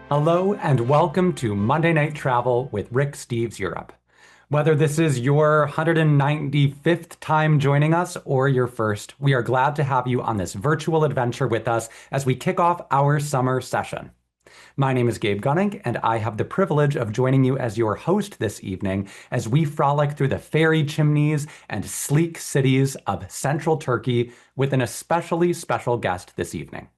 Hello and welcome to Monday Night Travel with Rick Steves Europe. Whether this is your 195th time joining us or your first, we are glad to have you on this virtual adventure with us as we kick off our summer session. My name is Gabe Gunning, and I have the privilege of joining you as your host this evening as we frolic through the fairy chimneys and sleek cities of central Turkey with an especially special guest this evening.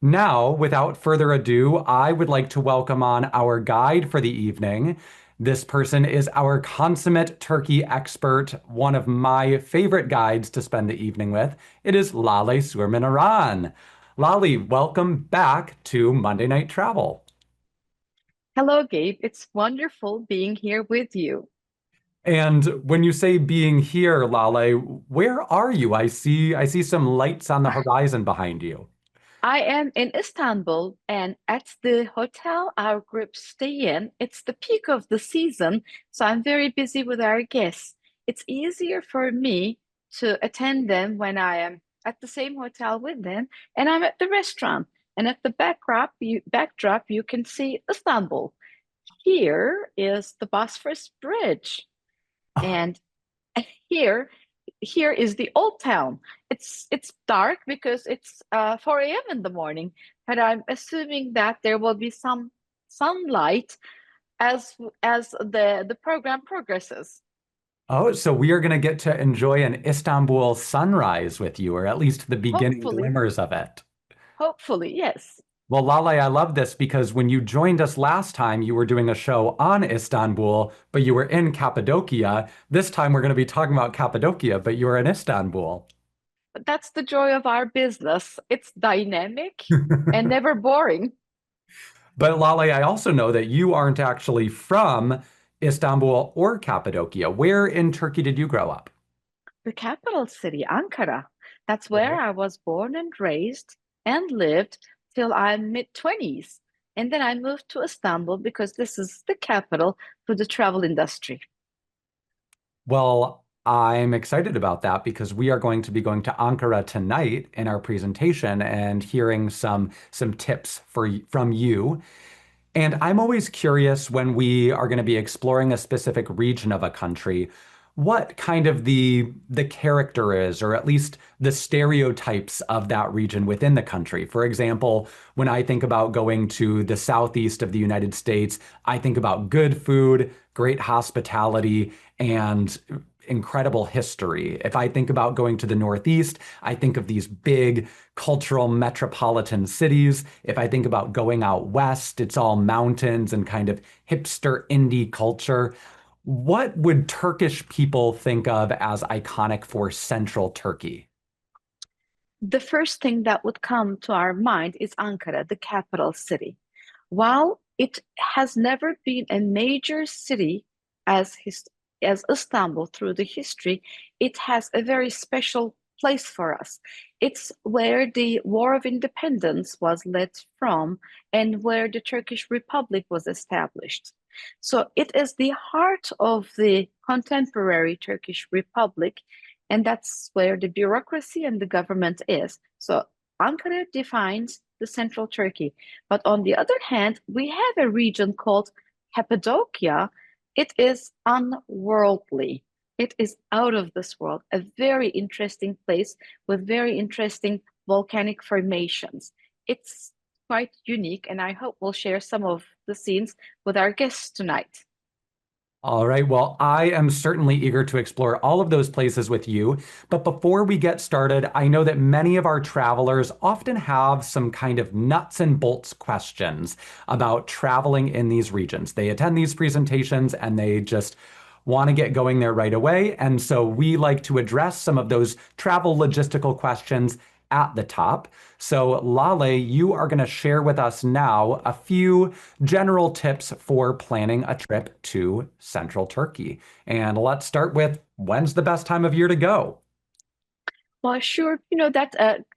Now, without further ado, I would like to welcome on our guide for the evening. This person is our consummate turkey expert, one of my favorite guides to spend the evening with. It is Lale Surmen Aran. Lale, welcome back to Monday Night Travel. Hello, Gabe. It's wonderful being here with you. And when you say being here, Lale, where are you? I see some lights on the horizon behind you. I am in Istanbul, and at the hotel our group stay in, it's the peak of the season, so I'm very busy with our guests. It's easier for me to attend them when I am at the same hotel with them, and I'm at the restaurant. And at the backdrop, you can see Istanbul. Here is the Bosphorus Bridge. And here here is the old town. It's dark because it's 4 a.m. in the morning, but I'm assuming that there will be some sunlight as the program progresses. Oh, so we are going to get to enjoy an Istanbul sunrise with you, or at least the beginning Hopefully, glimmers of it. hopefully, yes. Well, Lale, I love this because when you joined us last time, you were doing a show on Istanbul, but you were in Cappadocia. This time we're going to be talking about Cappadocia, but you're in Istanbul. But that's the joy of our business. It's dynamic and never boring. But Lale, I also know that you aren't actually from Istanbul or Cappadocia. Where in Turkey did you grow up? The capital city, Ankara. That's where Oh. I was born and raised and lived till I'm mid-20s. And then I moved to Istanbul because this is the capital for the travel industry. Well, I'm excited about that because we are going to be going to Ankara tonight in our presentation and hearing some tips from you. And I'm always curious when we are going to be exploring a specific region of a country, what kind of the character is, or at least the stereotypes of that region within the country. For example, when I think about going to the southeast of the United States, I think about good food, great hospitality, and incredible history. If I think about going to the Northeast, I think of these big cultural metropolitan cities. If I think about going out west, it's all mountains and kind of hipster indie culture. What would Turkish people think of as iconic for central Turkey? The first thing that would come to our mind is Ankara, the capital city. While it has never been a major city as his, as Istanbul through the history, it has a very special place for us. It's where the War of Independence was led from and where the Turkish Republic was established. So it is the heart of the contemporary Turkish Republic, and that's where the bureaucracy and the government is. So Ankara defines the central Turkey. But on the other hand, we have a region called Cappadocia. It is unworldly. It is out of this world, a very interesting place with very interesting volcanic formations. It's quite unique, and I hope we'll share some of the scenes with our guests tonight. All right, well, I am certainly eager to explore all of those places with you. But before we get started, I know that many of our travelers often have some kind of nuts and bolts questions about traveling in these regions. They attend these presentations and they just want to get going there right away. And so we like to address some of those travel logistical questions at the top. So, Lale, you are going to share with us now a few general tips for planning a trip to central Turkey. And let's start with when's the best time of year to go? Well, sure,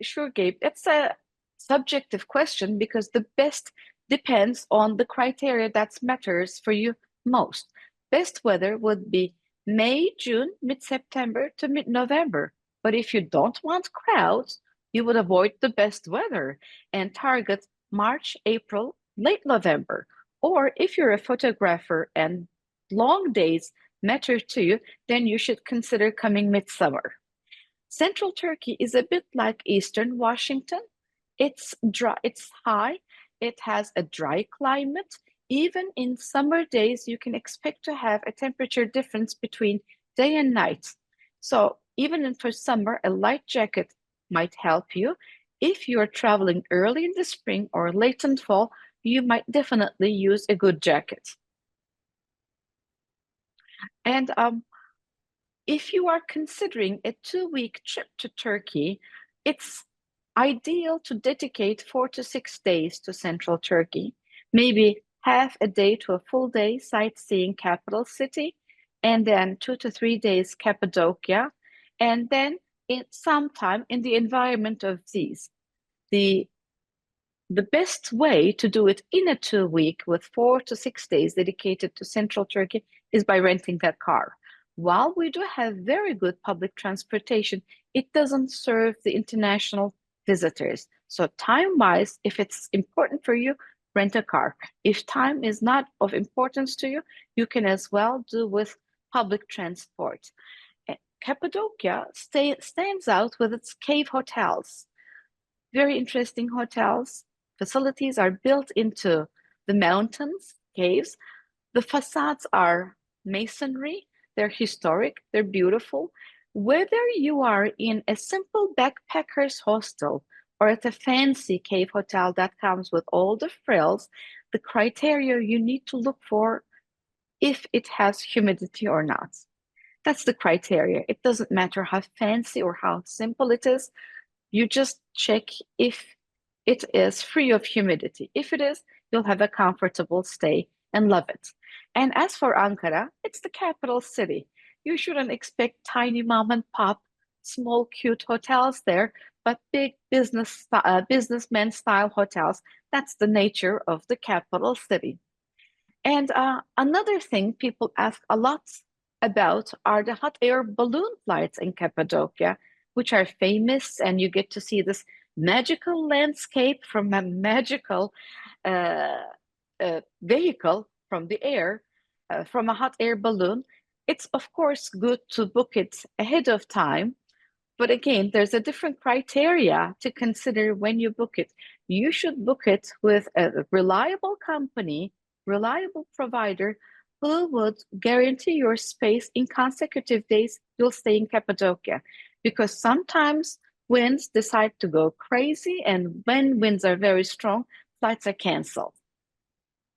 sure, Gabe. It's a subjective question because the best depends on the criteria that matters for you most. Best weather would be May, June, mid-September to mid-November. But if you don't want crowds, you would avoid the best weather and target March, April, late November. Or if you're a photographer and long days matter to you, then you should consider coming midsummer. Central Turkey is a bit like Eastern Washington. It's dry, it's high, it has a dry climate. Even in summer days, you can expect to have a temperature difference between day and night. So, for summer, a light jacket might help you. If you're traveling early in the spring or late in fall, you might definitely use a good jacket. And if you are considering a 2 week trip to Turkey, it's ideal to dedicate 4 to 6 days to central Turkey, maybe half a day to a full day sightseeing capital city, and then 2 to 3 days Cappadocia, and then some time in the environment of these. The the best way to do it in a 2 week with 4 to 6 days dedicated to central Turkey is by renting that car. While we do have very good public transportation, it doesn't serve the international visitors. So, time wise, if it's important for you, rent a car. If time is not of importance to you, you can as well do with public transport. Cappadocia stands out with its cave hotels, very interesting hotels. Facilities are built into the mountains, caves. The facades are masonry, they're historic, they're beautiful. Whether you are in a simple backpacker's hostel or at a fancy cave hotel that comes with all the frills, the criteria you need to look for if it has humidity or not. That's the criteria. It doesn't matter how fancy or how simple it is. You just check if it is free of humidity. If it is, you'll have a comfortable stay and love it. And as for Ankara, it's the capital city. You shouldn't expect tiny mom and pop, small cute hotels there, but big businessman style hotels. That's the nature of the capital city. And another thing people ask a lot about are the hot air balloon flights in Cappadocia, which are famous, and you get to see this magical landscape from a magical uh, vehicle from the air, from a hot air balloon. It's, of course, good to book it ahead of time. But again, there's a different criteria to consider when you book it. You should book it with a reliable company, reliable provider who would guarantee your space in consecutive days you'll stay in Cappadocia. Because sometimes winds decide to go crazy, and when winds are very strong, flights are canceled.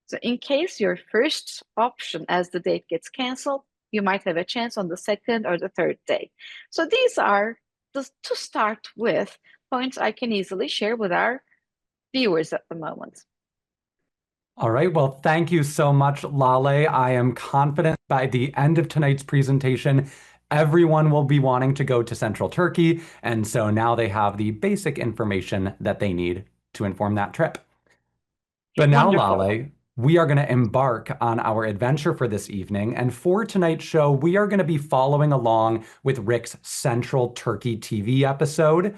So, in case your first option as the date gets canceled, you might have a chance on the second or the third day. So, these are to start with points I can easily share with our viewers at the moment. All right. Well, thank you so much, Lale. I am confident by the end of tonight's presentation, everyone will be wanting to go to Central Turkey. And so now they have the basic information that they need to inform that trip. But now, Wonderful. Lale, we are going to embark on our adventure for this evening. And for tonight's show, we are going to be following along with Rick's Central Turkey TV episode.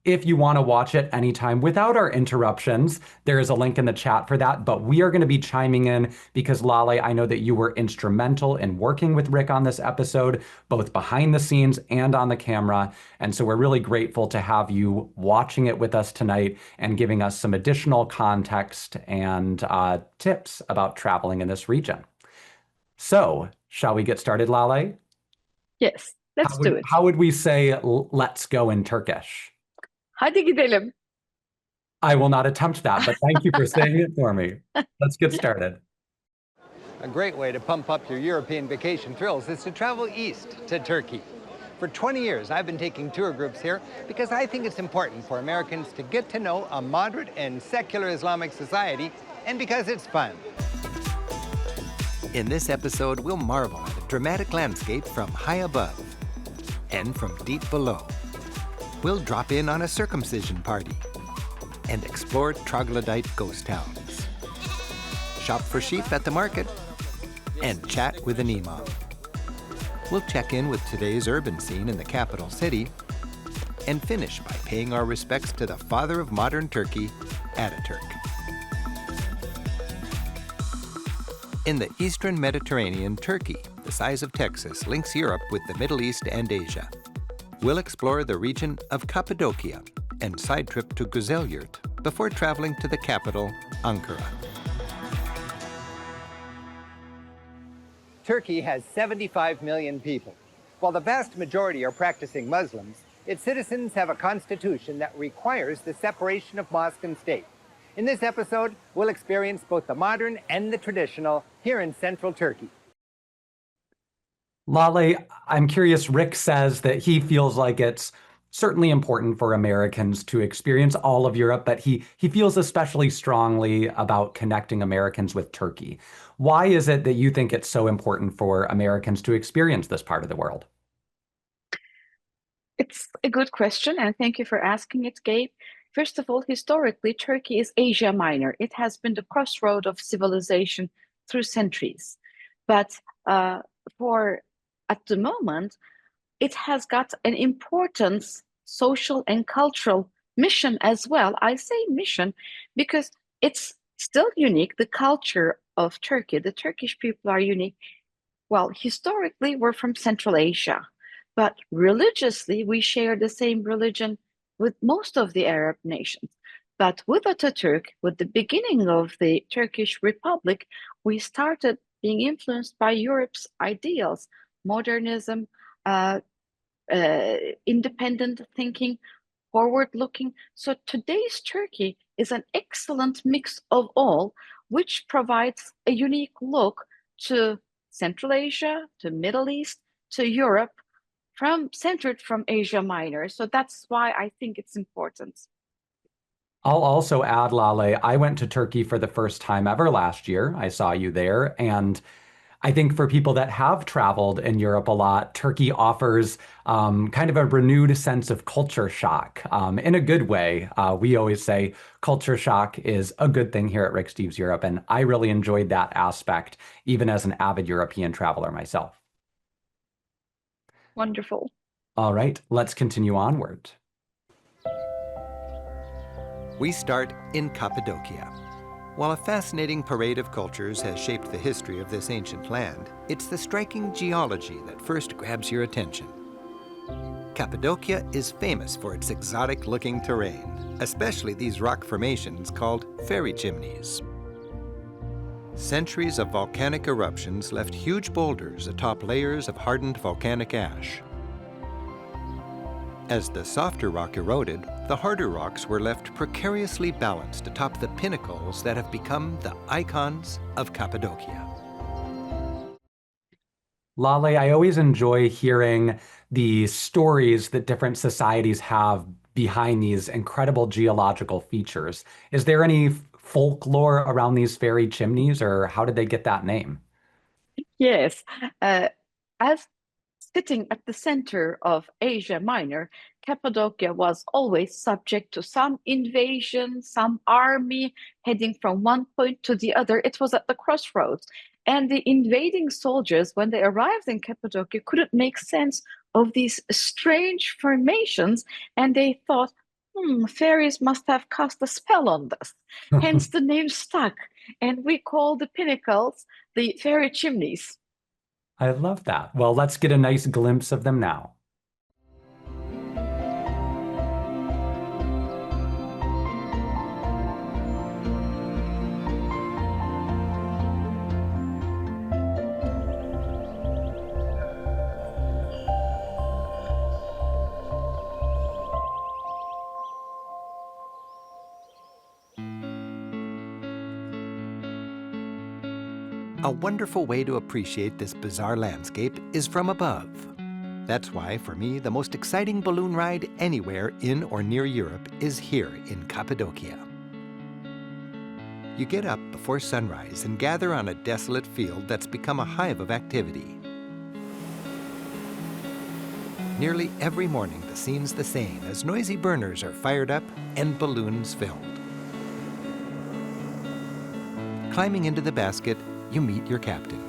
If you want to watch it anytime without our interruptions, there is a link in the chat for that. But we are going to be chiming in because, Lale, I know that you were instrumental in working with Rick on this episode, both behind the scenes and on the camera. And so we're really grateful to have you watching it with us tonight and giving us some additional context and tips about traveling in this region. So, shall we get started, Lale? Yes, let's do it. How would we say let's go in Turkish? Hadi gidelim. I will not attempt that, but thank you for saying it for me. Let's get started. A great way to pump up your European vacation thrills is to travel east to Turkey. For 20 years, I've been taking tour groups here because I think it's important for Americans to get to know a moderate and secular Islamic society, and because it's fun. In this episode, we'll marvel at a dramatic landscape from high above and from deep below. We'll drop in on a circumcision party and explore troglodyte ghost towns, shop for sheep at the market, and chat with an imam. We'll check in with today's urban scene in the capital city and finish by paying our respects to the father of modern Turkey, Atatürk. In the eastern Mediterranean, Turkey, the size of Texas, links Europe with the Middle East and Asia. We'll explore the region of Cappadocia and side trip to Gazelyurt before traveling to the capital, Ankara. Turkey has 75 million people. While the vast majority are practicing Muslims, its citizens have a constitution that requires the separation of mosque and state. In this episode, we'll experience both the modern and the traditional here in central Turkey. Lale, I'm curious, Rick says that he feels like it's certainly important for Americans to experience all of Europe, but he feels especially strongly about connecting Americans with Turkey. Why is it that you think it's so important for Americans to experience this part of the world? It's a good question, and thank you for asking it, Gabe. First of all, historically, Turkey is Asia Minor. It has been the crossroad of civilization through centuries. But at the moment, it has got an important social and cultural mission as well. I say mission because it's still unique. The culture of Turkey, the Turkish people are unique. Well, historically, we're from Central Asia, but religiously, we share the same religion with most of the Arab nations. But with Atatürk, with the beginning of the Turkish Republic, we started being influenced by Europe's ideals, modernism, independent thinking, forward-looking. So today's Turkey is an excellent mix of all, which provides a unique look to Central Asia, to Middle East, to Europe, centered from Asia Minor. So that's why I think it's important. I'll also add, Lale, I went to Turkey for the first time ever last year. I saw you there. And I think for people that have traveled in Europe a lot, Turkey offers kind of a renewed sense of culture shock in a good way. We always say culture shock is a good thing here at Rick Steves Europe. And I really enjoyed that aspect, even as an avid European traveler myself. Wonderful. All right, let's continue onward. We start in Cappadocia. While a fascinating parade of cultures has shaped the history of this ancient land, it's the striking geology that first grabs your attention. Cappadocia is famous for its exotic-looking terrain, especially these rock formations called fairy chimneys. Centuries of volcanic eruptions left huge boulders atop layers of hardened volcanic ash. As the softer rock eroded, the harder rocks were left precariously balanced atop the pinnacles that have become the icons of Cappadocia. Lale, I always enjoy hearing the stories that different societies have behind these incredible geological features. Is there any folklore around these fairy chimneys, or how did they get that name? Yes, as sitting at the center of Asia Minor, Cappadocia was always subject to some invasion, some army heading from one point to the other. It was at the crossroads. And the invading soldiers, when they arrived in Cappadocia, couldn't make sense of these strange formations. And they thought, fairies must have cast a spell on this. Hence the name stuck. And we call the pinnacles the fairy chimneys. I love that. Well, let's get a nice glimpse of them now. A wonderful way to appreciate this bizarre landscape is from above. That's why, for me, the most exciting balloon ride anywhere in or near Europe is here in Cappadocia. You get up before sunrise and gather on a desolate field that's become a hive of activity. Nearly every morning, the scene's the same as noisy burners are fired up and balloons filled. Climbing into the basket, you meet your captain.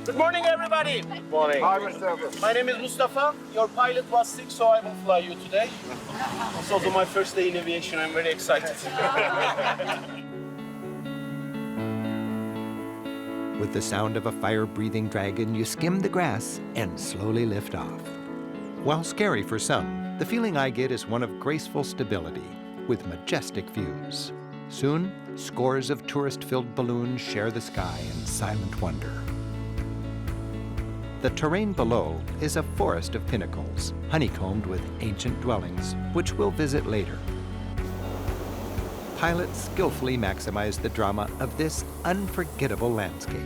Good morning, everybody. Good morning. Hi, Mustafa. My name is Mustafa. Your pilot was sick, so I will fly you today. It's also my first day in aviation. I'm very excited. With the sound of a fire-breathing dragon, you skim the grass and slowly lift off. While scary for some, the feeling I get is one of graceful stability with majestic views. Soon, scores of tourist-filled balloons share the sky in silent wonder. The terrain below is a forest of pinnacles, honeycombed with ancient dwellings, which we'll visit later. Pilots skillfully maximize the drama of this unforgettable landscape.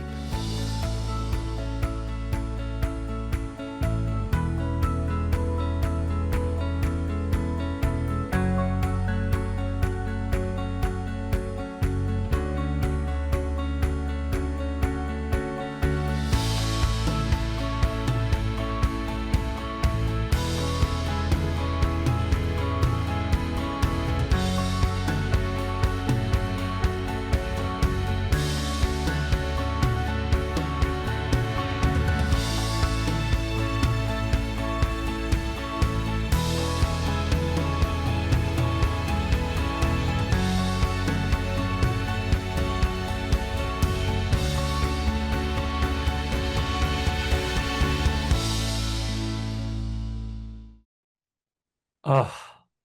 Oh,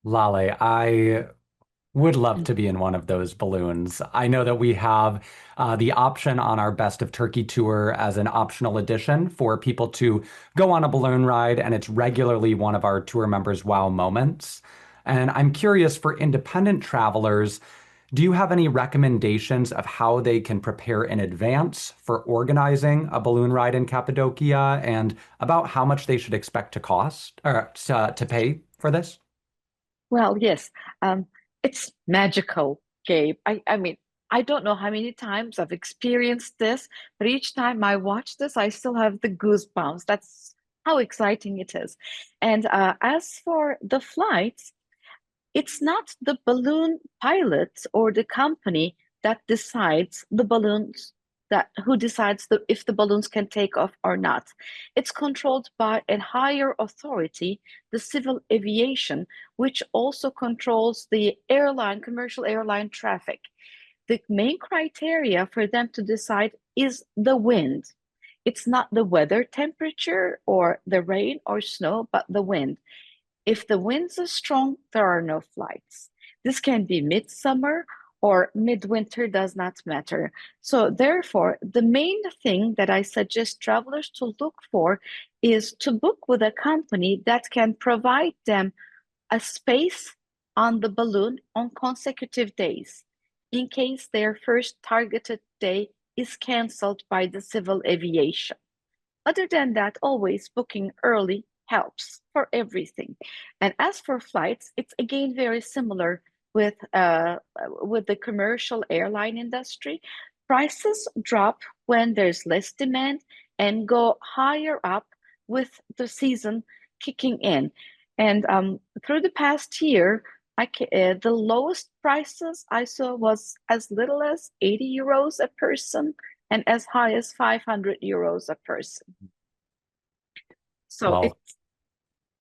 Lale, I would love to be in one of those balloons. I know that we have the option on our Best of Turkey tour as an optional addition for people to go on a balloon ride, and it's regularly one of our tour members' wow moments. And I'm curious for independent travelers, do you have any recommendations of how they can prepare in advance for organizing a balloon ride in Cappadocia and about how much they should expect to cost or to pay for this? Well, yes, it's magical, Gabe. I mean, I don't know how many times I've experienced this, but each time I watch this, I still have the goosebumps. That's how exciting it is. And as for the flights, it's not the balloon pilot or the company that decides the balloons that who decides if the balloons can take off or not. It's controlled by a higher authority, the civil aviation, which also controls the airline, commercial airline traffic. The main criteria for them to decide is the wind. It's not the weather temperature or the rain or snow, but the wind. If the winds are strong, there are no flights. This can be midsummer or midwinter, does not matter. So therefore, the main thing that I suggest travelers to look for is to book with a company that can provide them a space on the balloon on consecutive days in case their first targeted day is canceled by the civil aviation. Other than that, always booking early helps for everything. And as for flights, it's again very similar with the commercial airline industry. Prices drop when there's less demand and go higher up with the season kicking in. And through the past year, the lowest prices I saw was as little as 80 euros a person and as high as 500 euros a person. So Well,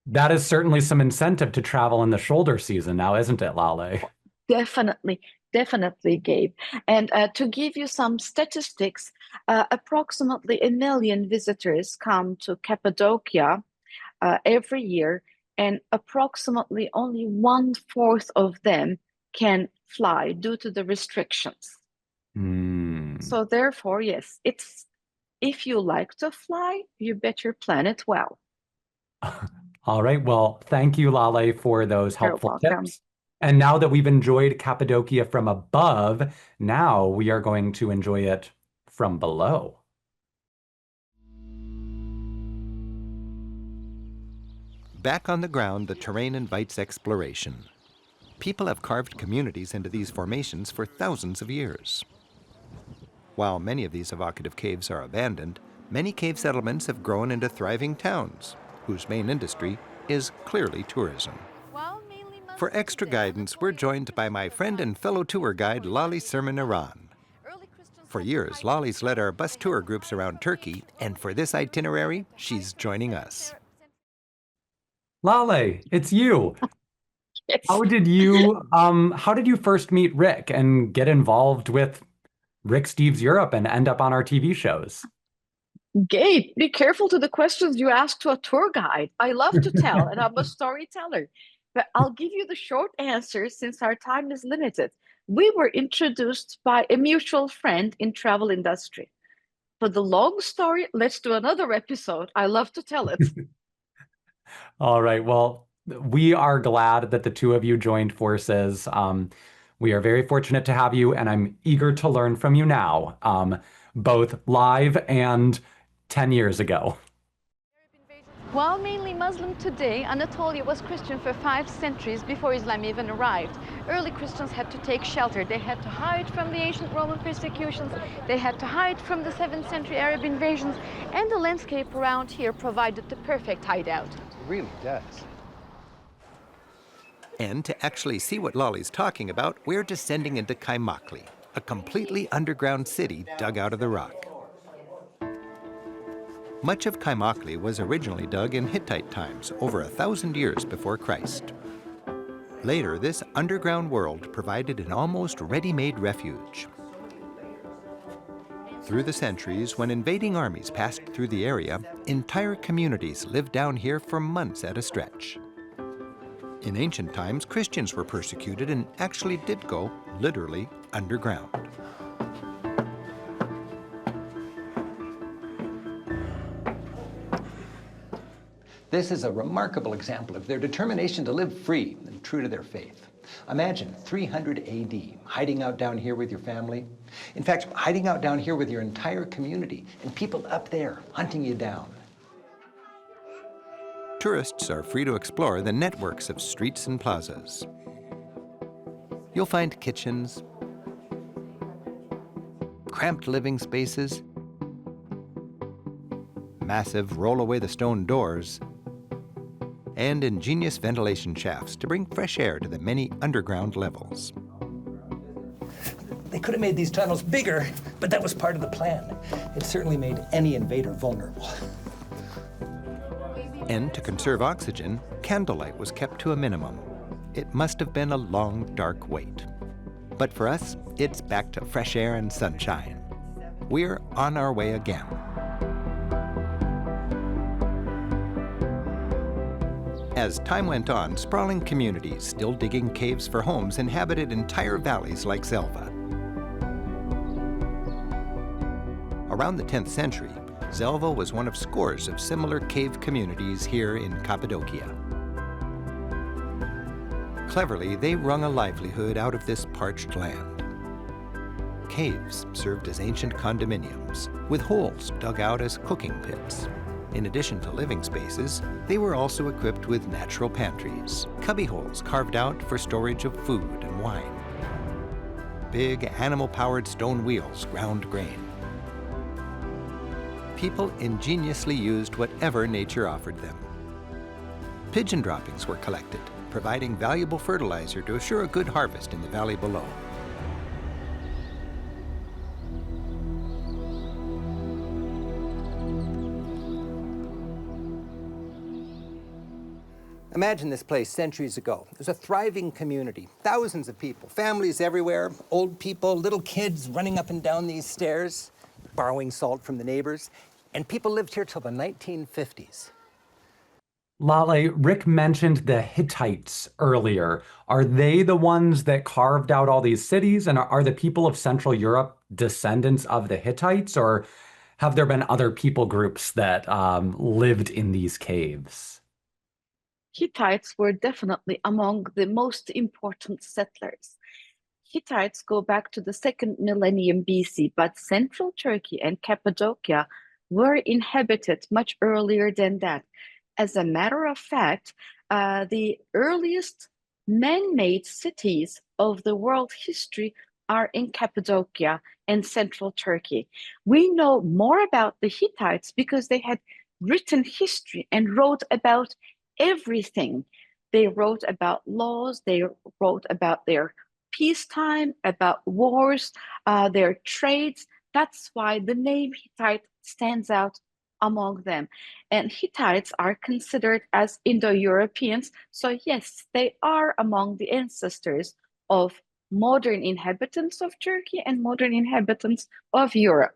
that is certainly some incentive to travel in the shoulder season now, isn't it, Lale? definitely, definitely, Gabe. And to give you some statistics, approximately 1 million visitors come to Cappadocia every year, and approximately only 1/4 of them can fly due to the restrictions. So therefore, yes, it's if you like to fly, you better plan it well. All right. Well, thank you, Lale, for those You're helpful welcome. tips. And now that we've enjoyed Cappadocia from above, now we are going to enjoy it from below. Back on the ground, the terrain invites exploration. People have carved communities into these formations for thousands of years. While many of these evocative caves are abandoned, many cave settlements have grown into thriving towns, whose main industry is clearly tourism. For extra guidance, we're joined by my friend and fellow tour guide, Lale Surmen Aran. For years, Lale's led our bus tour groups around Turkey, and for this itinerary, she's joining us. Lale, it's you. Yes. How did you first meet Rick and get involved with Rick Steves Europe and end up on our TV shows. Gabe, be careful to the questions you ask to a tour guide. I love to tell, and I'm a storyteller. But I'll give you the short answer since our time is limited. We were introduced by a mutual friend in travel industry. For the long story, let's do another episode. I love to tell it. All right. Well, we are glad that the two of you joined forces. We are very fortunate to have you, and I'm eager to learn from you now, both live and 10 years ago. While mainly Muslim today, Anatolia was Christian for 5 centuries before Islam even arrived. Early Christians had to take shelter. They had to hide from the ancient Roman persecutions. They had to hide from the 7th century Arab invasions. And the landscape around here provided the perfect hideout. It really does. And to actually see what Lale's talking about, we're descending into Kaymakli, a completely underground city dug out of the rock. Much of Kaymakli was originally dug in Hittite times, over 1,000 years before Christ. Later, this underground world provided an almost ready-made refuge. Through the centuries, when invading armies passed through the area, entire communities lived down here for months at a stretch. In ancient times, Christians were persecuted and actually did go, literally, underground. This is a remarkable example of their determination to live free and true to their faith. Imagine 300 AD, hiding out down here with your family. In fact, hiding out down here with your entire community, and people up there hunting you down. Tourists are free to explore the networks of streets and plazas. You'll find kitchens, cramped living spaces, massive roll-away-the-stone doors, and ingenious ventilation shafts to bring fresh air to the many underground levels. They could have made these tunnels bigger, but that was part of the plan. It certainly made any invader vulnerable. And to conserve oxygen, candlelight was kept to a minimum. It must have been a long, dark wait. But for us, it's back to fresh air and sunshine. We're on our way again. As time went on, sprawling communities still digging caves for homes inhabited entire valleys like Zelva. Around the 10th century, Zelva was one of scores of similar cave communities here in Cappadocia. Cleverly, they wrung a livelihood out of this parched land. Caves served as ancient condominiums, with holes dug out as cooking pits. In addition to living spaces, they were also equipped with natural pantries, cubbyholes carved out for storage of food and wine. Big animal-powered stone wheels ground grain. People ingeniously used whatever nature offered them. Pigeon droppings were collected, providing valuable fertilizer to assure a good harvest in the valley below. Imagine this place centuries ago. It was a thriving community, thousands of people, families everywhere, old people, little kids running up and down these stairs, borrowing salt from the neighbors, and people lived here till the 1950s. Lale, Rick mentioned the Hittites earlier. Are they the ones that carved out all these cities? And are the people of Central Europe descendants of the Hittites? Or have there been other people groups that lived in these caves? Hittites were definitely among the most important settlers. Hittites go back to the 2nd millennium BC, but central Turkey and Cappadocia were inhabited much earlier than that. As a matter of fact, the earliest man-made cities of the world history are in Cappadocia and central Turkey. We know more about the Hittites because they had written history and wrote about everything. They wrote about laws, they wrote about their peacetime, about wars, their trades. That's why the name Hittite stands out among them. And Hittites are considered as Indo-Europeans. So yes, they are among the ancestors of modern inhabitants of Turkey and modern inhabitants of Europe.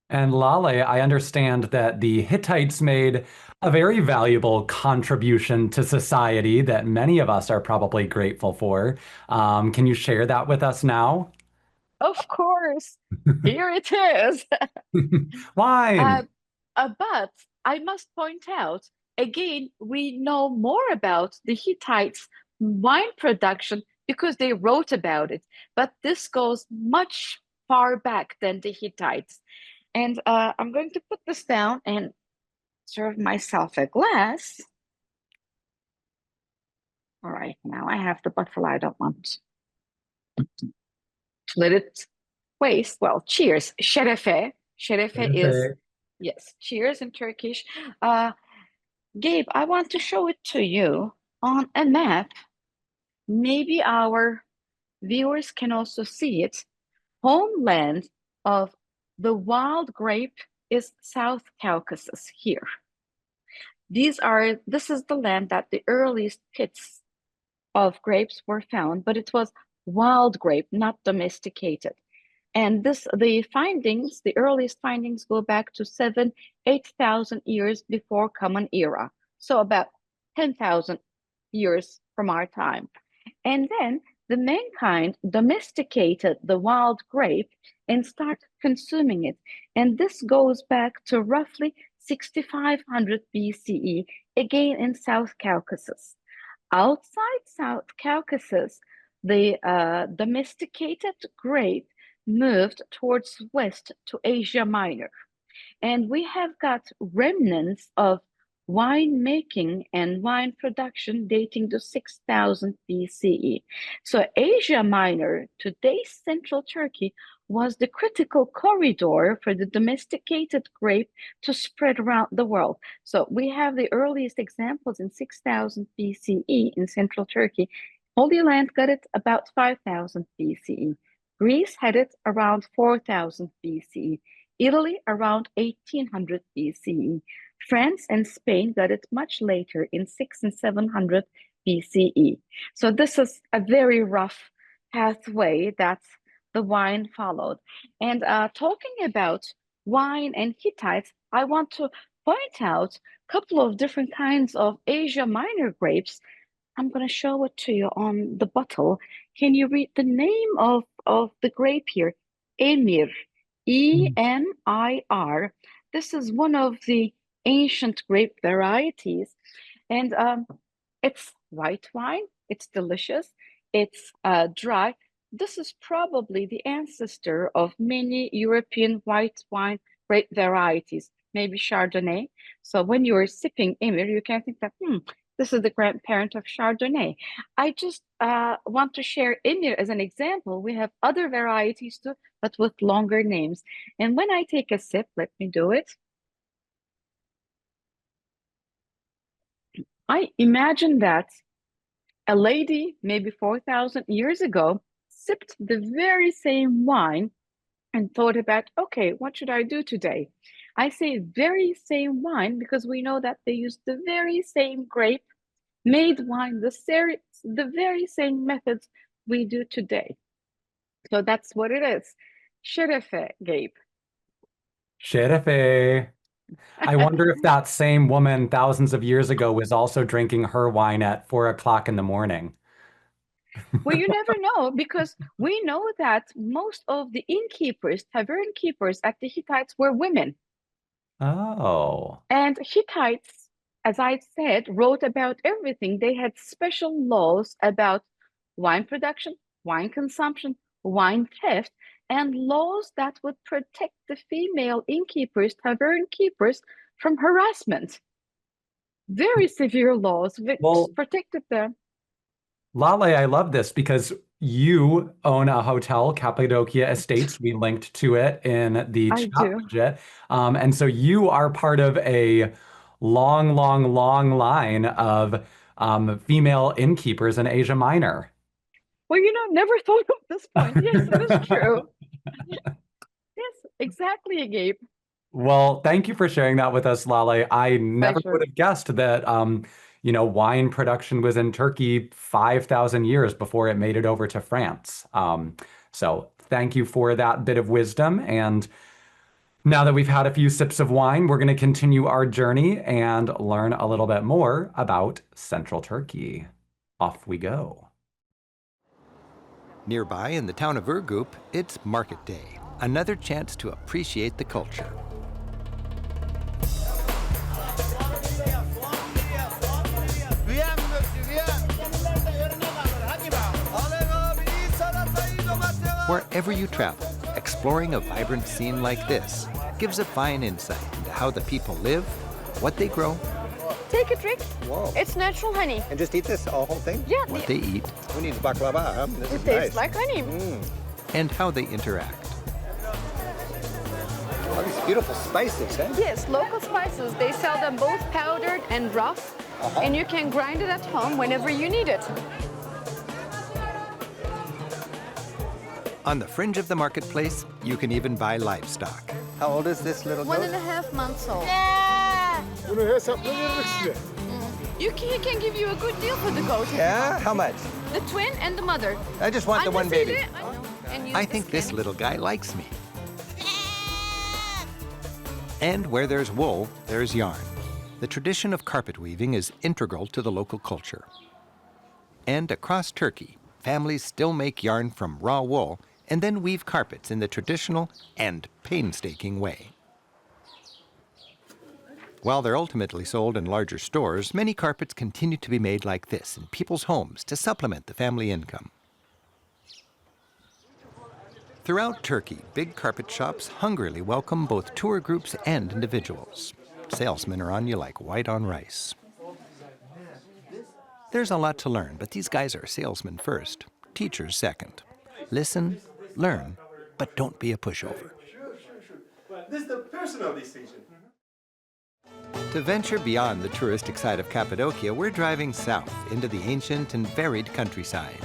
And Lale, I understand that the Hittites made a very valuable contribution to society that many of us are probably grateful for. Can you share that with us now? Of course, here it is. Wine. Uh, but I must point out, again, we know more about the Hittites' wine production because they wrote about it. But this goes much far back than the Hittites. And I'm going to put this down and serve myself a glass. All right, now I have the bottle. I don't want to let it waste. Well, cheers. Şerefe. Şerefe is, yes, cheers in Turkish. Gabe, I want to show it to you on a map. Maybe our viewers can also see it. Homeland of the wild grape is South Caucasus here. This is the land that the earliest pits of grapes were found, but it was wild grape, not domesticated. And the earliest findings go back to 8,000 years before Common Era. So about 10,000 years from our time. And then the mankind domesticated the wild grape and started consuming it. And this goes back to roughly 6,500 BCE, again in South Caucasus. Outside South Caucasus, the domesticated grape moved towards west to Asia Minor. And we have got remnants of wine making and wine production dating to 6,000 BCE. So Asia Minor, today's central Turkey, was the critical corridor for the domesticated grape to spread around the world. So we have the earliest examples in 6,000 BCE in central Turkey. Holy Land got it about 5,000 BCE. Greece had it around 4,000 BCE. Italy around 1800 BCE. France and Spain got it much later in 6 and 700 BCE. So this is a very rough pathway that the wine followed. And talking about wine and Hittites, I want to point out a couple of different kinds of Asia Minor grapes. I'm going to show it to you on the bottle. Can you read the name of the grape here? Emir, Emir. This is one of the ancient grape varieties. And it's white wine. It's delicious. It's dry. This is probably the ancestor of many European white wine grape varieties, maybe Chardonnay. So when you're sipping Emir, you can think that, this is the grandparent of Chardonnay. I just want to share Emir as an example. We have other varieties too, but with longer names. And when I take a sip, let me do it. I imagine that a lady, maybe 4,000 years ago, sipped the very same wine and thought about, okay, what should I do today? I say very same wine because we know that they used the very same grape, made wine, the very same methods we do today. So that's what it is. Şerefe, Gabe. Şerefe. I wonder if that same woman thousands of years ago was also drinking her wine at 4 o'clock in the morning. Well, you never know because we know that most of the innkeepers, tavern keepers at the Hittites were women. Oh. And Hittites, as I said, wrote about everything. They had special laws about wine production, wine consumption, wine theft, and laws that would protect the female innkeepers, tavern keepers from harassment. Very severe laws which protected them. Lale, I love this because you own a hotel, Cappadocia Estates. We linked to it in the I chat do. widget. And so you are part of a long, long, long line of female innkeepers in Asia Minor. Well, never thought of this point. Yes, it is true. Yes, exactly, Gabe. Well, thank you for sharing that with us, Lale. I never Pleasure. would have guessed that, wine production was in Turkey 5,000 years before it made it over to France. So thank you for that bit of wisdom. And now that we've had a few sips of wine, we're going to continue our journey and learn a little bit more about Central Turkey. Off we go. Nearby in the town of Urgup, it's market day, another chance to appreciate the culture. Wherever you travel, exploring a vibrant scene like this gives a fine insight into how the people live, what they grow. Take a drink. Whoa. It's natural honey. And just eat this whole thing? Yeah. What they eat, Who needs baklava, huh? This It is tastes nice. like honey. and how they interact. All these beautiful spices, eh? Yes, local spices. They sell them both powdered and rough, and you can grind it at home whenever you need it. On the fringe of the marketplace, you can even buy livestock. How old is this little goat? 1.5 months old. Bunu hesapla veririk size. He can give you a good deal for the goat. Yeah? How much? The twin and the mother. I just want the one baby. I think this little guy likes me. And where there's wool, there's yarn. The tradition of carpet weaving is integral to the local culture. And across Turkey, families still make yarn from raw wool and then weave carpets in the traditional and painstaking way. While they're ultimately sold in larger stores, many carpets continue to be made like this in people's homes to supplement the family income. Throughout Turkey, big carpet shops hungrily welcome both tour groups and individuals. Salesmen are on you like white on rice. There's a lot to learn, but these guys are salesmen first, teachers second. Listen, learn, but don't be a pushover. But this is the personal decision. To venture beyond the touristic side of Cappadocia, we're driving south into the ancient and varied countryside.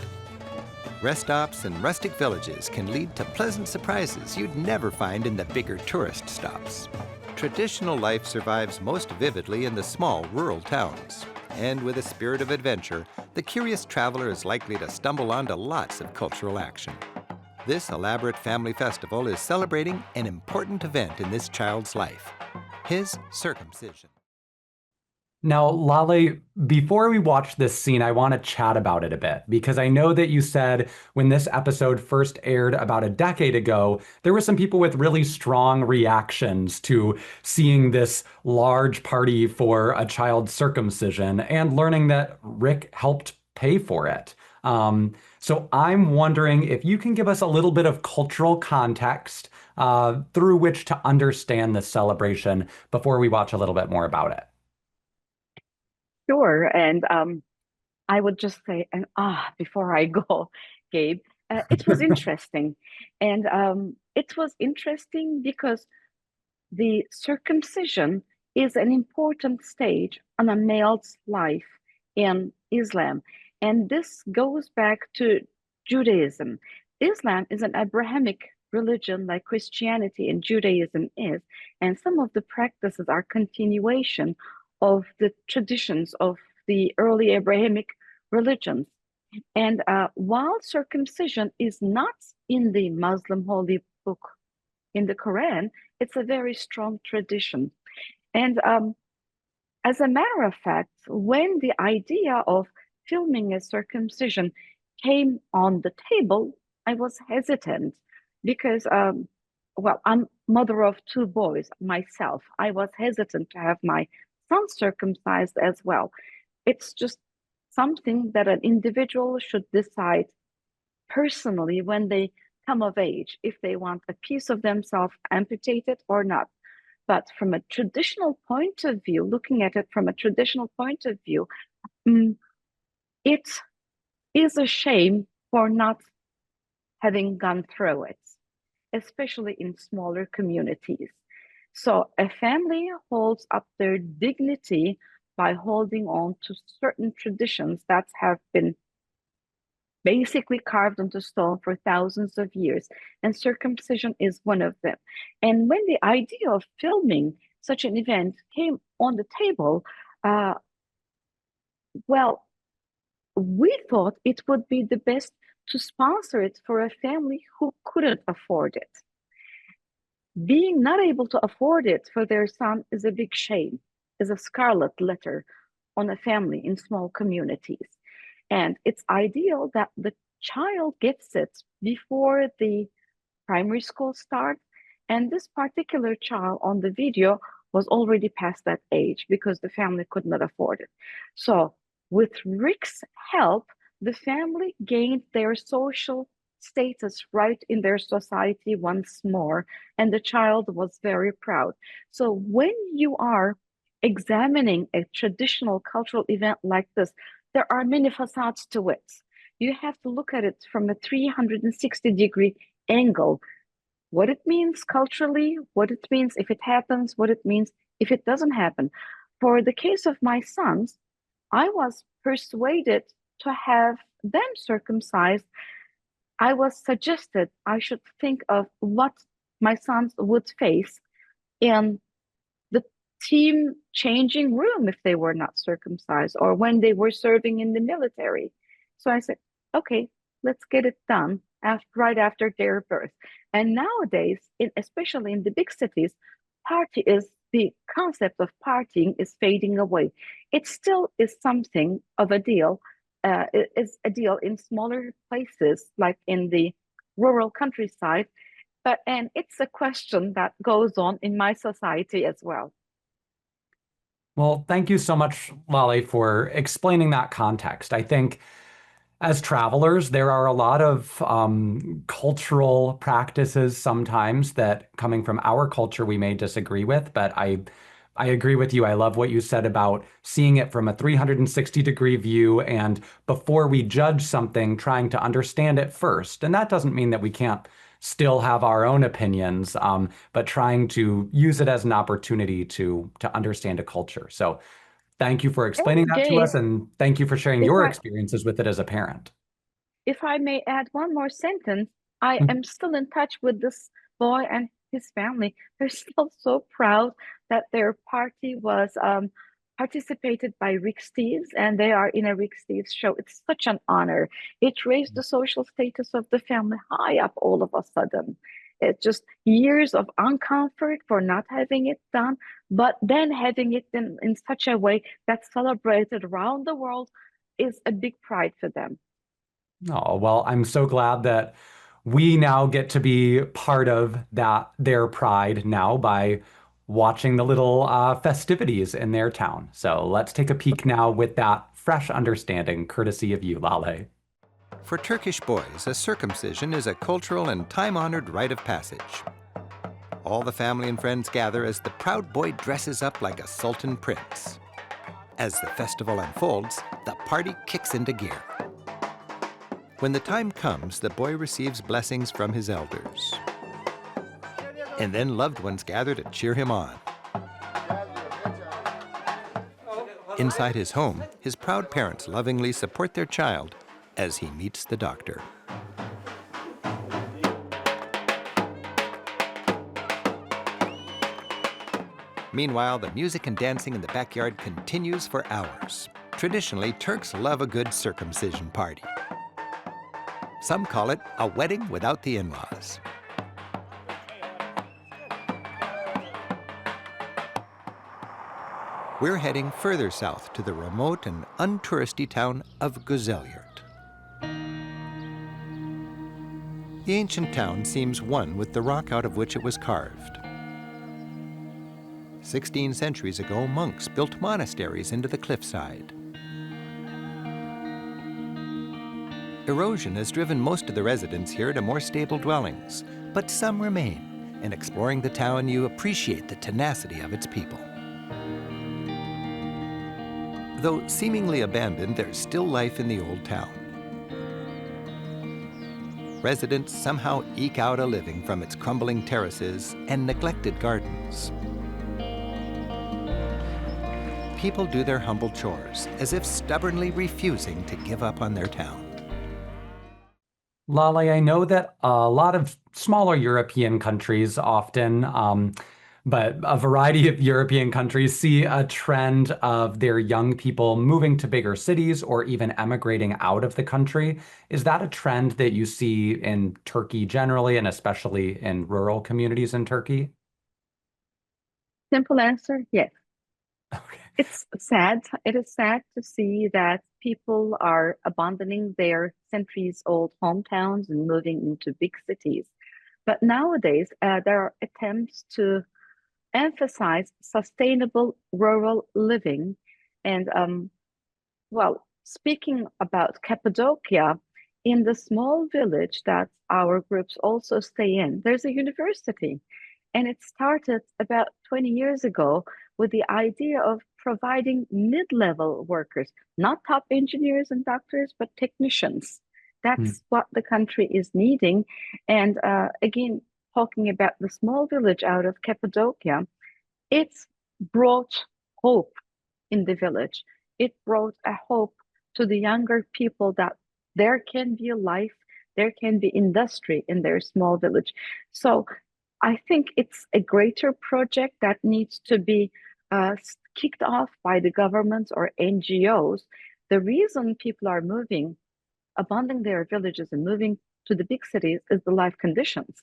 Rest stops and rustic villages can lead to pleasant surprises you'd never find in the bigger tourist stops. Traditional life survives most vividly in the small rural towns. And with a spirit of adventure, the curious traveler is likely to stumble onto lots of cultural action. This elaborate family festival is celebrating an important event in this child's life, his circumcision. Now, Lale, before we watch this scene, I want to chat about it a bit, because I know that you said when this episode first aired about a decade ago, there were some people with really strong reactions to seeing this large party for a child's circumcision and learning that Rick helped pay for it. So I'm wondering if you can give us a little bit of cultural context through which to understand this celebration before we watch a little bit more about it. Sure. And I would just say, before I go, Gabe, it was interesting. And it was interesting because the circumcision is an important stage on a male's life in Islam. And this goes back to Judaism. Islam is an Abrahamic religion like Christianity and Judaism is. And some of the practices are continuation of the traditions of the early Abrahamic religions. And while circumcision is not in the Muslim holy book, in the Quran, it's a very strong tradition. And as a matter of fact, when the idea of filming a circumcision came on the table, I was hesitant because, I'm mother of 2 boys myself. I was hesitant to have my son circumcised as well. It's just something that an individual should decide personally when they come of age, if they want a piece of themselves amputated or not. But from a traditional point of view, looking at it from a traditional point of view, it is a shame for not having gone through it, especially in smaller communities. So a family holds up their dignity by holding on to certain traditions that have been basically carved into stone for thousands of years, and circumcision is one of them. And when the idea of filming such an event came on the table, Well, we thought it would be the best to sponsor it for a family who couldn't afford it. Being not able to afford it for their son is a big shame, is a scarlet letter on a family in small communities. And it's ideal that the child gets it before the primary school starts. And this particular child on the video was already past that age because the family could not afford it. So, with Rick's help, the family gained their social status right in their society once more, and the child was very proud. So, when you are examining a traditional cultural event like this, there are many facades to it. You have to look at it from a 360-degree angle, what it means culturally, what it means if it happens, what it means if it doesn't happen. For the case of my sons, I was persuaded to have them circumcised. I was suggested I should think of what my sons would face in the team changing room if they were not circumcised or when they were serving in the military. So I said, okay, let's get it done right after their birth. And nowadays, especially in the big cities, the concept of partying is fading away. It still is something of a deal. It is a deal in smaller places, like in the rural countryside. And it's a question that goes on in my society as well. Well, thank you so much, Lale, for explaining that context. I think as travelers, there are a lot of cultural practices sometimes that coming from our culture we may disagree with, but I agree with you. I love what you said about seeing it from a 360-degree view and before we judge something, trying to understand it first. And that doesn't mean that we can't still have our own opinions, but trying to use it as an opportunity to understand a culture. So thank you for explaining And that to Gabe, us, and thank you for sharing if your I experiences with it as a parent. if I may add one more sentence, I Mhm. am still in touch with this boy and his family. They're still so proud that their party was participated by Rick Steves, and they are in a Rick Steves show. It's such an honor. It raised the social status of the family high up all of a sudden. It's just years of uncomfort for not having it done, but then having it in such a way that's celebrated around the world is a big pride for them. Oh, well, I'm so glad that we now get to be part of their pride now by watching the little festivities in their town. So let's take a peek now with that fresh understanding, courtesy of you, Lale. For Turkish boys, a circumcision is a cultural and time-honored rite of passage. All the family and friends gather as the proud boy dresses up like a sultan prince. As the festival unfolds, the party kicks into gear. When the time comes, the boy receives blessings from his elders. And then loved ones gather to cheer him on. Inside his home, his proud parents lovingly support their child as he meets the doctor. Meanwhile, the music and dancing in the backyard continues for hours. Traditionally, Turks love a good circumcision party. Some call it a wedding without the in-laws. We're heading further south to the remote and untouristy town of Gazelyurt. The ancient town seems one with the rock out of which it was carved. 16 centuries ago, monks built monasteries into the cliffside. Erosion has driven most of the residents here to more stable dwellings, but some remain. And exploring the town, you appreciate the tenacity of its people. Though seemingly abandoned, there's still life in the old town. Residents somehow eke out a living from its crumbling terraces and neglected gardens. People do their humble chores, as if stubbornly refusing to give up on their town. Lale, I know that a lot of smaller European countries often But a variety of European countries see a trend of their young people moving to bigger cities or even emigrating out of the country. Is that a trend that you see in Turkey generally, and especially in rural communities in Turkey? Simple answer, yes. Okay. It's sad. It is sad to see that people are abandoning their centuries-old hometowns and moving into big cities. But nowadays, there are attempts to emphasize sustainable rural living. And well, speaking about Cappadocia, in the small village that our groups also stay in, there's a university. And it started about 20 years ago with the idea of providing mid-level workers, not top engineers and doctors, but technicians. Hmm. That's what the country is needing. And again, talking about the small village out of Cappadocia, it's brought hope in the village. It brought a hope to the younger people that there can be a life, there can be industry in their small village. So I think it's a greater project that needs to be kicked off by the governments or NGOs. The reason people are moving, abandoning their villages and moving to the big cities is the life conditions.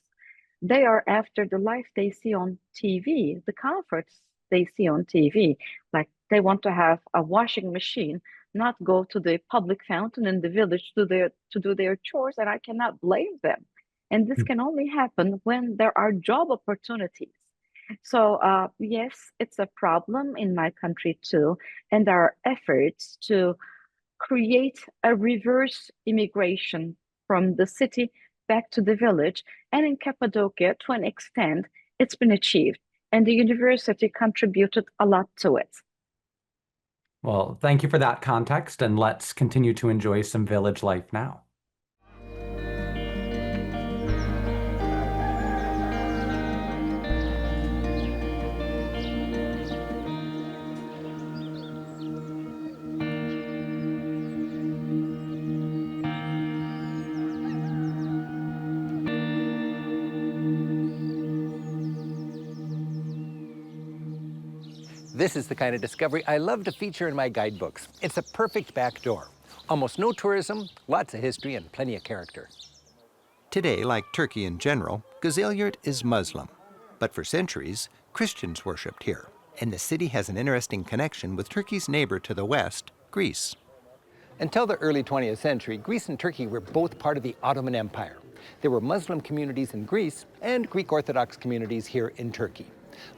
They are after the life they see on TV, the comforts they see on TV. Like they want to have a washing machine, not go to the public fountain in the village to do their chores, and I cannot blame them. And this can only happen when there are job opportunities. So yes, it's a problem in my country too, and there are efforts to create a reverse immigration from the city back to the village. And in Cappadocia, to an extent, it's been achieved. And the university contributed a lot to it. Well, thank you for that context, and let's continue to enjoy some village life now. This is the kind of discovery I love to feature in my guidebooks. It's a perfect back door. Almost no tourism, lots of history, and plenty of character. Today, like Turkey in general, Gazelyurt is Muslim. But for centuries, Christians worshipped here, and the city has an interesting connection with Turkey's neighbor to the west, Greece. Until the early 20th century, Greece and Turkey were both part of the Ottoman Empire. There were Muslim communities in Greece and Greek Orthodox communities here in Turkey.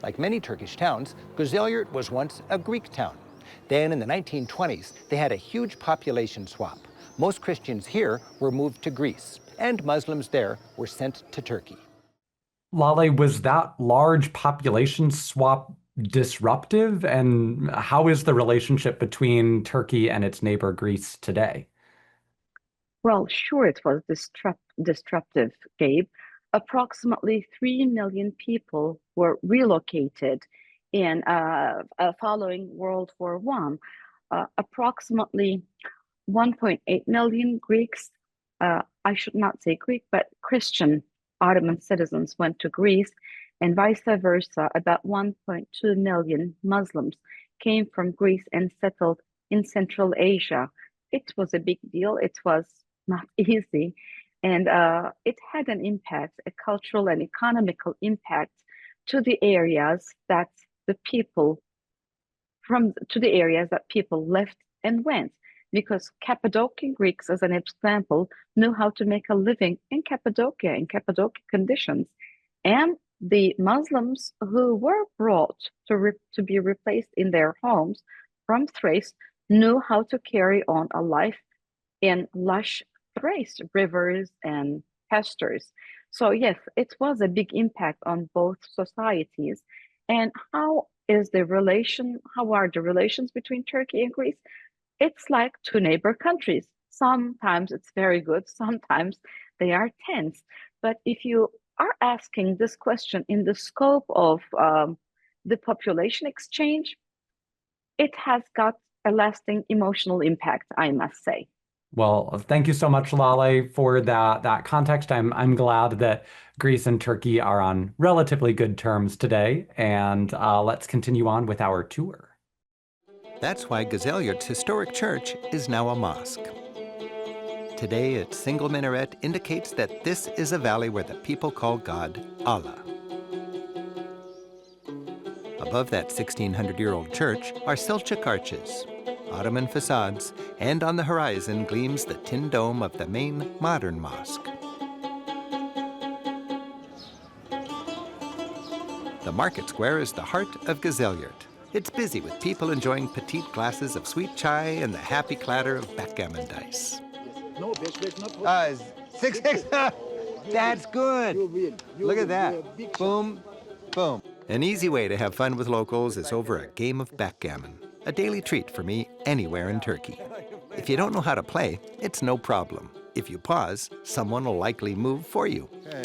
Like many Turkish towns, Gazelyurt was once a Greek town. Then in the 1920s, they had a huge population swap. Most Christians here were moved to Greece, and Muslims there were sent to Turkey. Lale, was that large population swap disruptive? And how is the relationship between Turkey and its neighbor Greece today? Well, sure, it was disruptive, Gabe. Approximately 3 million people were relocated in following World War One. Approximately 1.8 million Greeks, I should not say Greek, but Christian Ottoman citizens went to Greece, and vice versa. About 1.2 million Muslims came from Greece and settled in Central Asia. It was a big deal. It was not easy. And it had an impact, a cultural and economical impact to the areas that the people to the areas that people left and went. Because Cappadocian Greeks, as an example, knew how to make a living in Cappadocia conditions. And the Muslims who were brought to be replaced in their homes from Thrace knew how to carry on a life in lush Thrace rivers and pastures. So yes, it was a big impact on both societies. And how are the relations between Turkey and Greece? It's like two neighbor countries. Sometimes it's very good, sometimes they are tense. But if you are asking this question in the scope of the population exchange, it has got a lasting emotional impact, I must say. Well, thank you so much, Lale, for that context. I'm glad that Greece and Turkey are on relatively good terms today, and let's continue on with our tour. That's why Gazelyurt's historic church is now a mosque. Today, its single minaret indicates that this is a valley where the people call God Allah. Above that 1,600-year-old church are Selçuk arches, Ottoman facades, and on the horizon gleams the tin dome of the main modern mosque. The market square is the heart of Gazelyurt. It's busy with people enjoying petite glasses of sweet chai and the happy clatter of backgammon dice. Six. That's good. Look at that. Boom, boom. An easy way to have fun with locals is over a game of backgammon, a daily treat for me anywhere in Turkey. If you don't know how to play, it's no problem. If you pause, someone will likely move for you. Okay.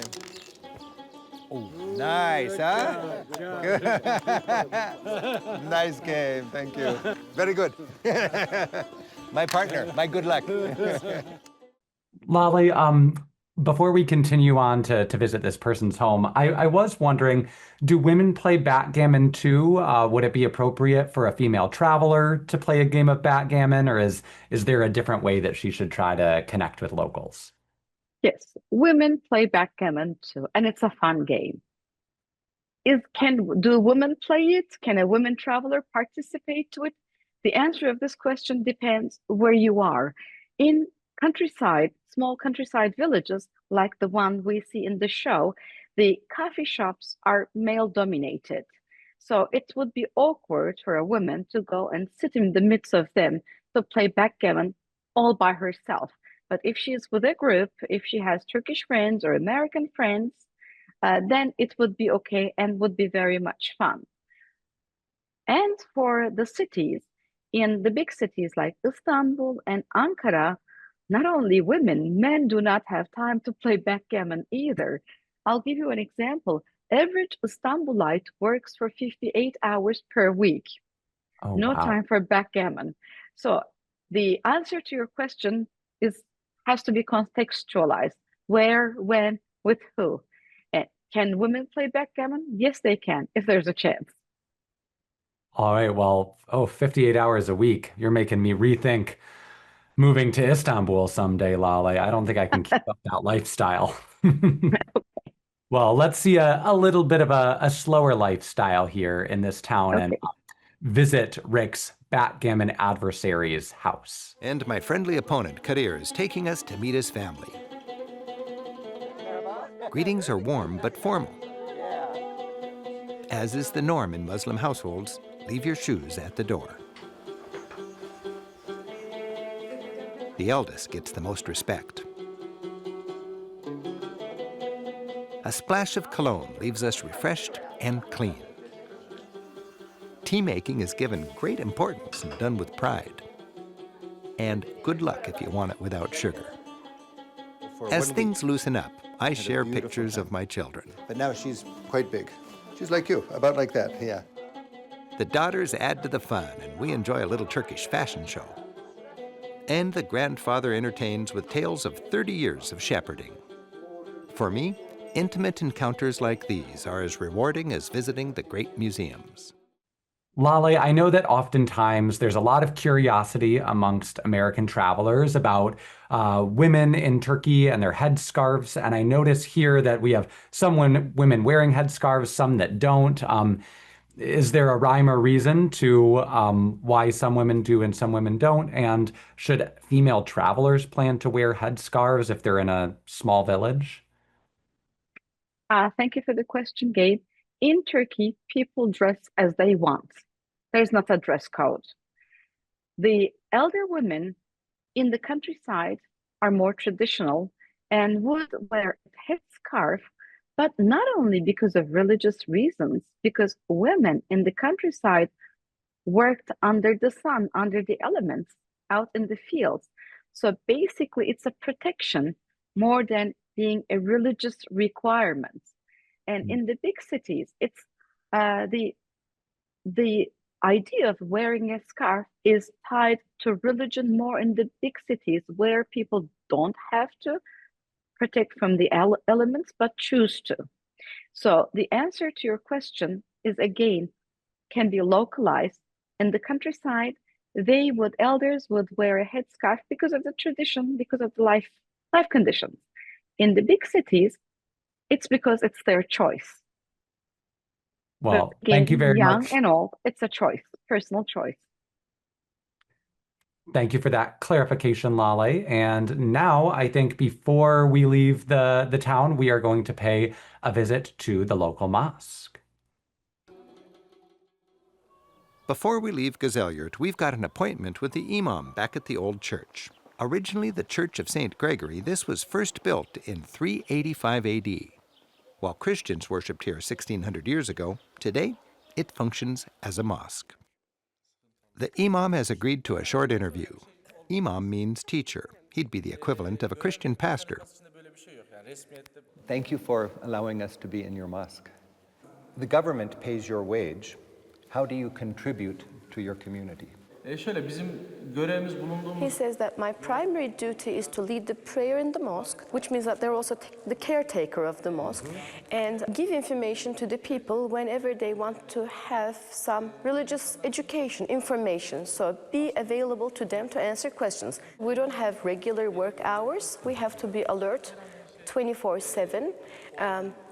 Oh, nice, huh? Good. Nice game, thank you. Very good. My partner, my good luck. Lale, before we continue on to visit this person's home, I was wondering, do women play backgammon too? Would it be appropriate for a female traveler to play a game of backgammon, or is there a different way that she should try to connect with locals? Yes, women play backgammon too, and it's a fun game. Do women play it? Can a women traveler participate to it? The answer of this question depends where you are. In countryside, small countryside villages like the one we see in the show, the coffee shops are male dominated. So it would be awkward for a woman to go and sit in the midst of them to play backgammon all by herself. But if she's with a group, if she has Turkish friends or American friends, then it would be okay and would be very much fun. And for the cities, in the big cities like Istanbul and Ankara, not only women, men do not have time to play backgammon either. I'll give you an example. Average Istanbulite works for 58 hours per week. Oh, No wow. time for backgammon. So the answer to your question has to be contextualized. Where, when, with who? And can women play backgammon? Yes, they can, if there's a chance. All right, well, 58 hours a week. You're making me rethink moving to Istanbul someday, Lale. I don't think I can keep up that lifestyle. Well, let's see a little bit of a slower lifestyle here in this town and Okay. visit Rick's backgammon adversary's house. And my friendly opponent, Kadir, is taking us to meet his family. Greetings are warm but formal. As is the norm in Muslim households, leave your shoes at the door. The eldest gets the most respect. A splash of cologne leaves us refreshed and clean. Tea making is given great importance and done with pride. And good luck if you want it without sugar. As things loosen up, I share pictures of my children. But now she's quite big. She's like you, about like that, yeah. The daughters add to the fun, and we enjoy a little Turkish fashion show. And the grandfather entertains with tales of 30 years of shepherding. For me, intimate encounters like these are as rewarding as visiting the great museums. Lale, I know that oftentimes there's a lot of curiosity amongst American travelers about women in Turkey and their headscarves. And I notice here that we have some women wearing headscarves, some that don't. Is there a rhyme or reason to why some women do and some women don't? And should female travelers plan to wear headscarves if they're in a small village? Thank you for the question, Gabe. In Turkey, people dress as they want. There's not a dress code. The elder women in the countryside are more traditional and would wear a headscarf, but not only because of religious reasons, because women in the countryside worked under the sun, under the elements, out in the fields. So basically, it's a protection more than being a religious requirement. And in the big cities, it's the idea of wearing a scarf is tied to religion more in the big cities where people don't have to protect from the elements but choose to. So the answer to your question is again can be localized. In the countryside, elders would wear a headscarf because of the tradition, because of the life conditions. In the big cities, it's because it's their choice. But Well, thank you again, very young much. and old, it's a choice, personal choice. Thank you for that clarification, Lale. And now I think before we leave the town, we are going to pay a visit to the local mosque. Before we leave Gazelyurt, we've got an appointment with the imam back at the old church. Originally the Church of St. Gregory, this was first built in 385 AD. While Christians worshipped here 1,600 years ago, today it functions as a mosque. The imam has agreed to a short interview. Imam means teacher. He'd be the equivalent of a Christian pastor. Thank you for allowing us to be in your mosque. The government pays your wage. How do you contribute to your community? He says that my primary duty is to lead the prayer in the mosque, which means that they're also the caretaker of the mosque, and give information to the people whenever they want to have some religious education, information, so be available to them to answer questions. We don't have regular work hours. We have to be alert 24/7.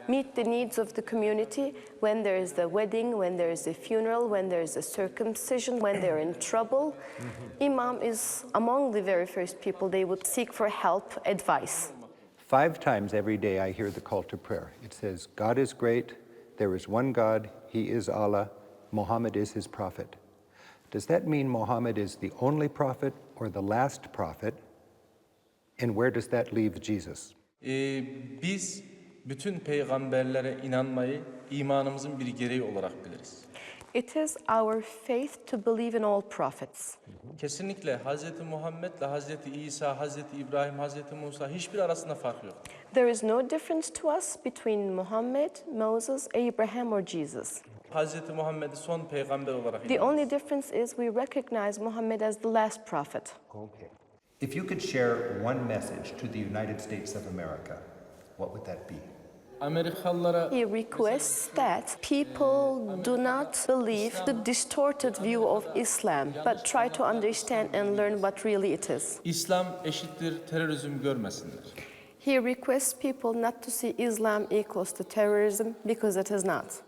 Meet the needs of the community when there is a wedding, when there is a funeral, when there is a circumcision, when they're in trouble. Imam is among the very first people they would seek for help, advice. 5 times every day I hear the call to prayer. It says, God is great, there is one God, He is Allah, Muhammad is His prophet. Does that mean Muhammad is the only prophet or the last prophet? And where does that leave Jesus? Biz bütün peygamberlere inanmayı imanımızın bir gereği olarak biliriz. It is our faith to believe in all prophets. Kesinlikle Hazreti Muhammed'le Hazreti İsa, Hazreti İbrahim, Hazreti Musa hiçbir arasında fark yok. There is no difference to us between Muhammad, Moses, Abraham or Jesus. Hazreti Muhammed'i son peygamber olarak The inanırız. only difference is we recognize Muhammad as the last prophet. Okay. If you could share one message to the United States of America, what would that be? Amerikalılara He requests that people do not believe the distorted view of Islam, but try to understand and learn what really it is. İslam eşittir terörizm görmesinler. He requests people not to see Islam equals to terrorism because it is not.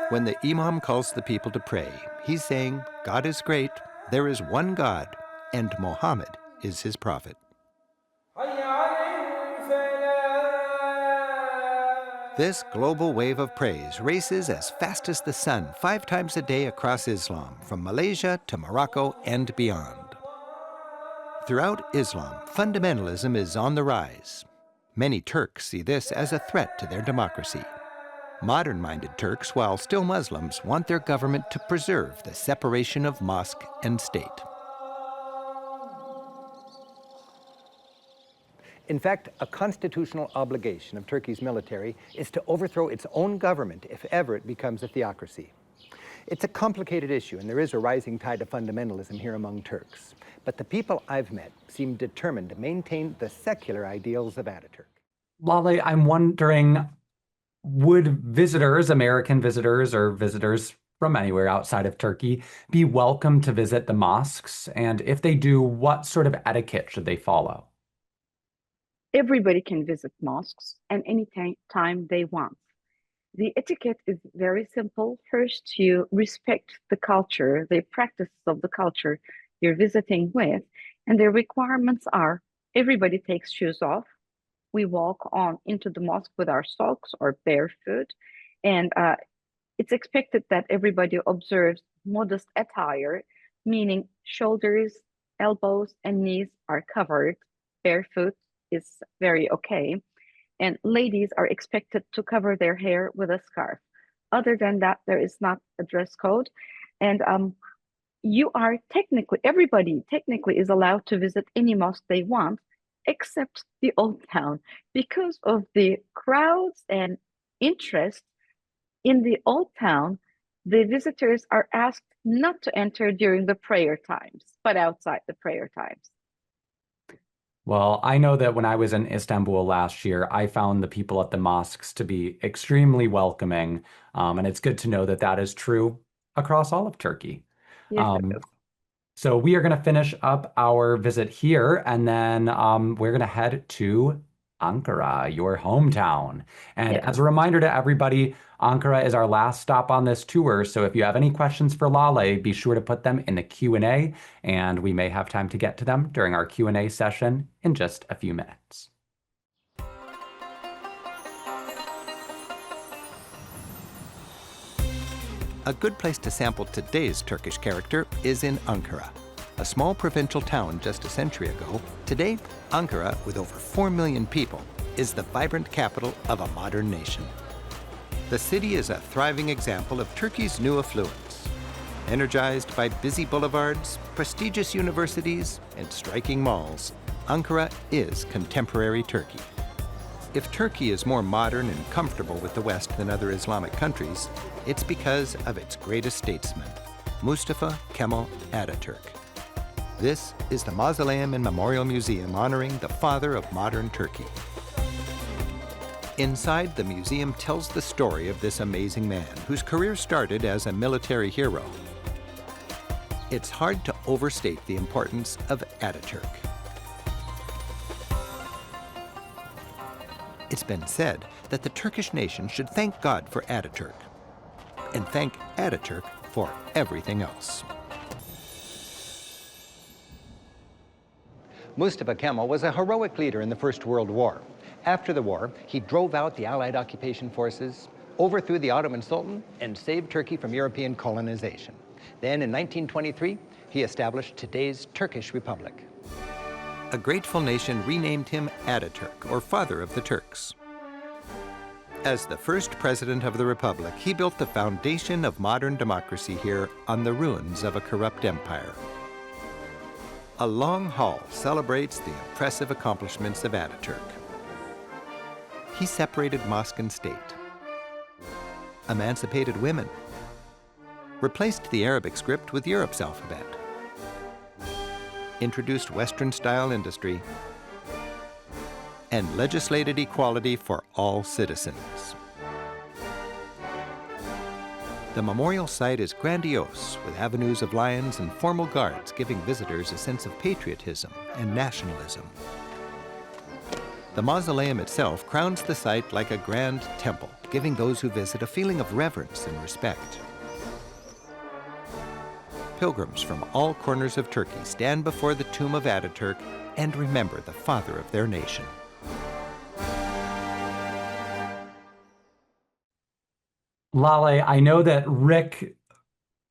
When the imam calls the people to pray, he's saying, God is great, there is one God, and Muhammad is his prophet. This global wave of praise races as fast as the sun 5 times a day across Islam, from Malaysia to Morocco and beyond. Throughout Islam, fundamentalism is on the rise. Many Turks see this as a threat to their democracy. Modern-minded Turks, while still Muslims, want their government to preserve the separation of mosque and state. In fact, a constitutional obligation of Turkey's military is to overthrow its own government if ever it becomes a theocracy. It's a complicated issue, and there is a rising tide of fundamentalism here among Turks. But the people I've met seem determined to maintain the secular ideals of Atatürk. Lale, I'm wondering, would visitors, American visitors or visitors from anywhere outside of Turkey, be welcome to visit the mosques? And if they do, what sort of etiquette should they follow? Everybody can visit mosques and any time they want. The etiquette is very simple. First, you respect the culture, the practices of the culture you're visiting with, and the requirements are everybody takes shoes off. We walk on into the mosque with our socks or barefoot, and it's expected that everybody observes modest attire, meaning shoulders, elbows, and knees are covered. Barefoot is very okay. And ladies are expected to cover their hair with a scarf. Other than that, there is not a dress code. And everybody technically is allowed to visit any mosque they want, except the Old Town, because of the crowds and interest In the old town, the visitors are asked not to enter during the prayer times, but outside the prayer times. Well, I know that when I was in Istanbul last year, I found the people at the mosques to be extremely welcoming. And it's good to know that that is true across all of Turkey. Yes, it Um, is. so we are going to finish up our visit here, and then we're going to head to Ankara, your hometown. And Yes. as a reminder to everybody, Ankara is our last stop on this tour. So if you have any questions for Lale, be sure to put them in the Q&A, and we may have time to get to them during our Q&A session in just a few minutes. A good place to sample today's Turkish character is in Ankara. A small provincial town just a century ago, today, Ankara, with over 4 million people, is the vibrant capital of a modern nation. The city is a thriving example of Turkey's new affluence. Energized by busy boulevards, prestigious universities, and striking malls, Ankara is contemporary Turkey. If Turkey is more modern and comfortable with the West than other Islamic countries, it's because of its greatest statesman, Mustafa Kemal Atatürk. This is the Mausoleum and Memorial Museum honoring the father of modern Turkey. Inside, the museum tells the story of this amazing man whose career started as a military hero. It's hard to overstate the importance of Atatürk. It's been said that the Turkish nation should thank God for Atatürk and thank Atatürk for everything else. Mustafa Kemal was a heroic leader in the First World War. After the war, he drove out the Allied occupation forces, overthrew the Ottoman Sultan, and saved Turkey from European colonization. Then in 1923, he established today's Turkish Republic. A grateful nation renamed him Atatürk, or Father of the Turks. As the first president of the Republic, he built the foundation of modern democracy here on the ruins of a corrupt empire. A long hall celebrates the impressive accomplishments of Atatürk. He separated mosque and state, emancipated women, replaced the Arabic script with Europe's alphabet, introduced Western-style industry, and legislated equality for all citizens. The memorial site is grandiose, with avenues of lions and formal guards giving visitors a sense of patriotism and nationalism. The mausoleum itself crowns the site like a grand temple, giving those who visit a feeling of reverence and respect. Pilgrims from all corners of Turkey stand before the tomb of Atatürk and remember the father of their nation. Lale, I know that Rick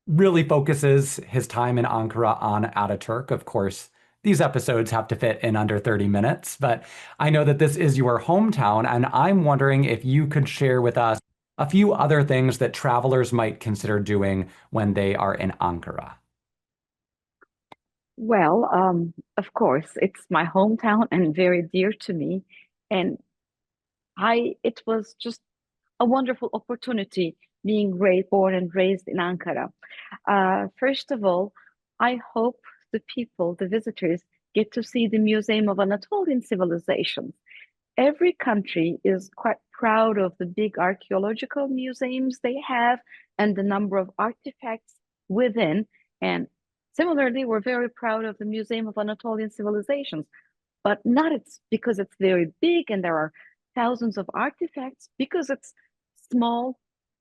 really focuses his time in Ankara on Ataturk. Of course, these episodes have to fit in under 30 minutes, but I know that this is your hometown, and I'm wondering if you could share with us a few other things that travelers might consider doing when they are in Ankara. Well, of course, it's my hometown and very dear to me. And it was just a wonderful opportunity being born and raised in Ankara. First of all, I hope the people, the visitors, get to see the Museum of Anatolian Civilizations. Every country is quite proud of the big archaeological museums they have and the number of artifacts within. And similarly, we're very proud of the Museum of Anatolian Civilizations, but not because it's very big and there are thousands of artifacts, because it's small,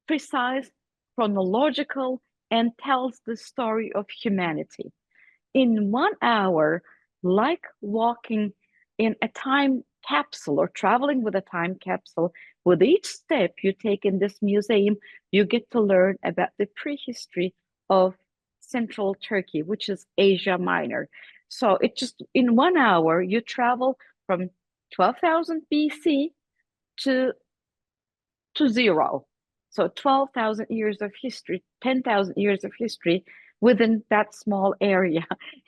precise, chronological, and tells the story of humanity. In 1 hour, like walking in a time capsule or traveling with a time capsule, with each step you take in this museum, you get to learn about the prehistory of Central Turkey, which is Asia Minor. So it just, in 1 hour, you travel from 12,000 BC to zero. So 12,000 years of history, 10,000 years of history within that small area.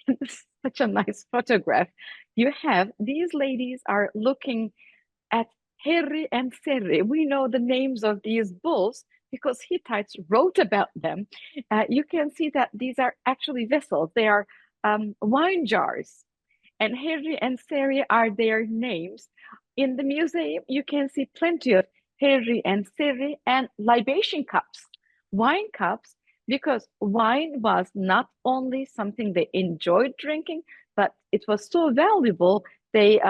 This is such a nice photograph. You have, these ladies are looking at Harry and Serri. We know the names of these bulls because Hittites wrote about them, you can see that these are actually vessels. They are wine jars, and Harry and Sari are their names. In the museum, you can see plenty of Harry and Sari and libation cups, wine cups, because wine was not only something they enjoyed drinking, but it was so valuable. They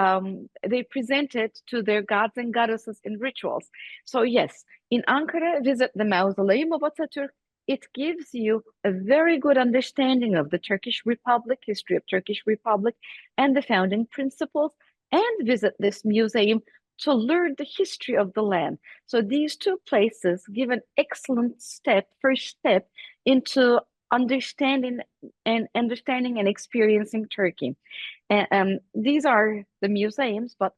presented to their gods and goddesses in rituals. So yes, in Ankara, visit the mausoleum of Atatürk. It gives you a very good understanding of the Turkish Republic, history of Turkish Republic, and the founding principles, and visit this museum to learn the history of the land. So these two places give an excellent first step into understanding and experiencing Turkey. And these are the museums, but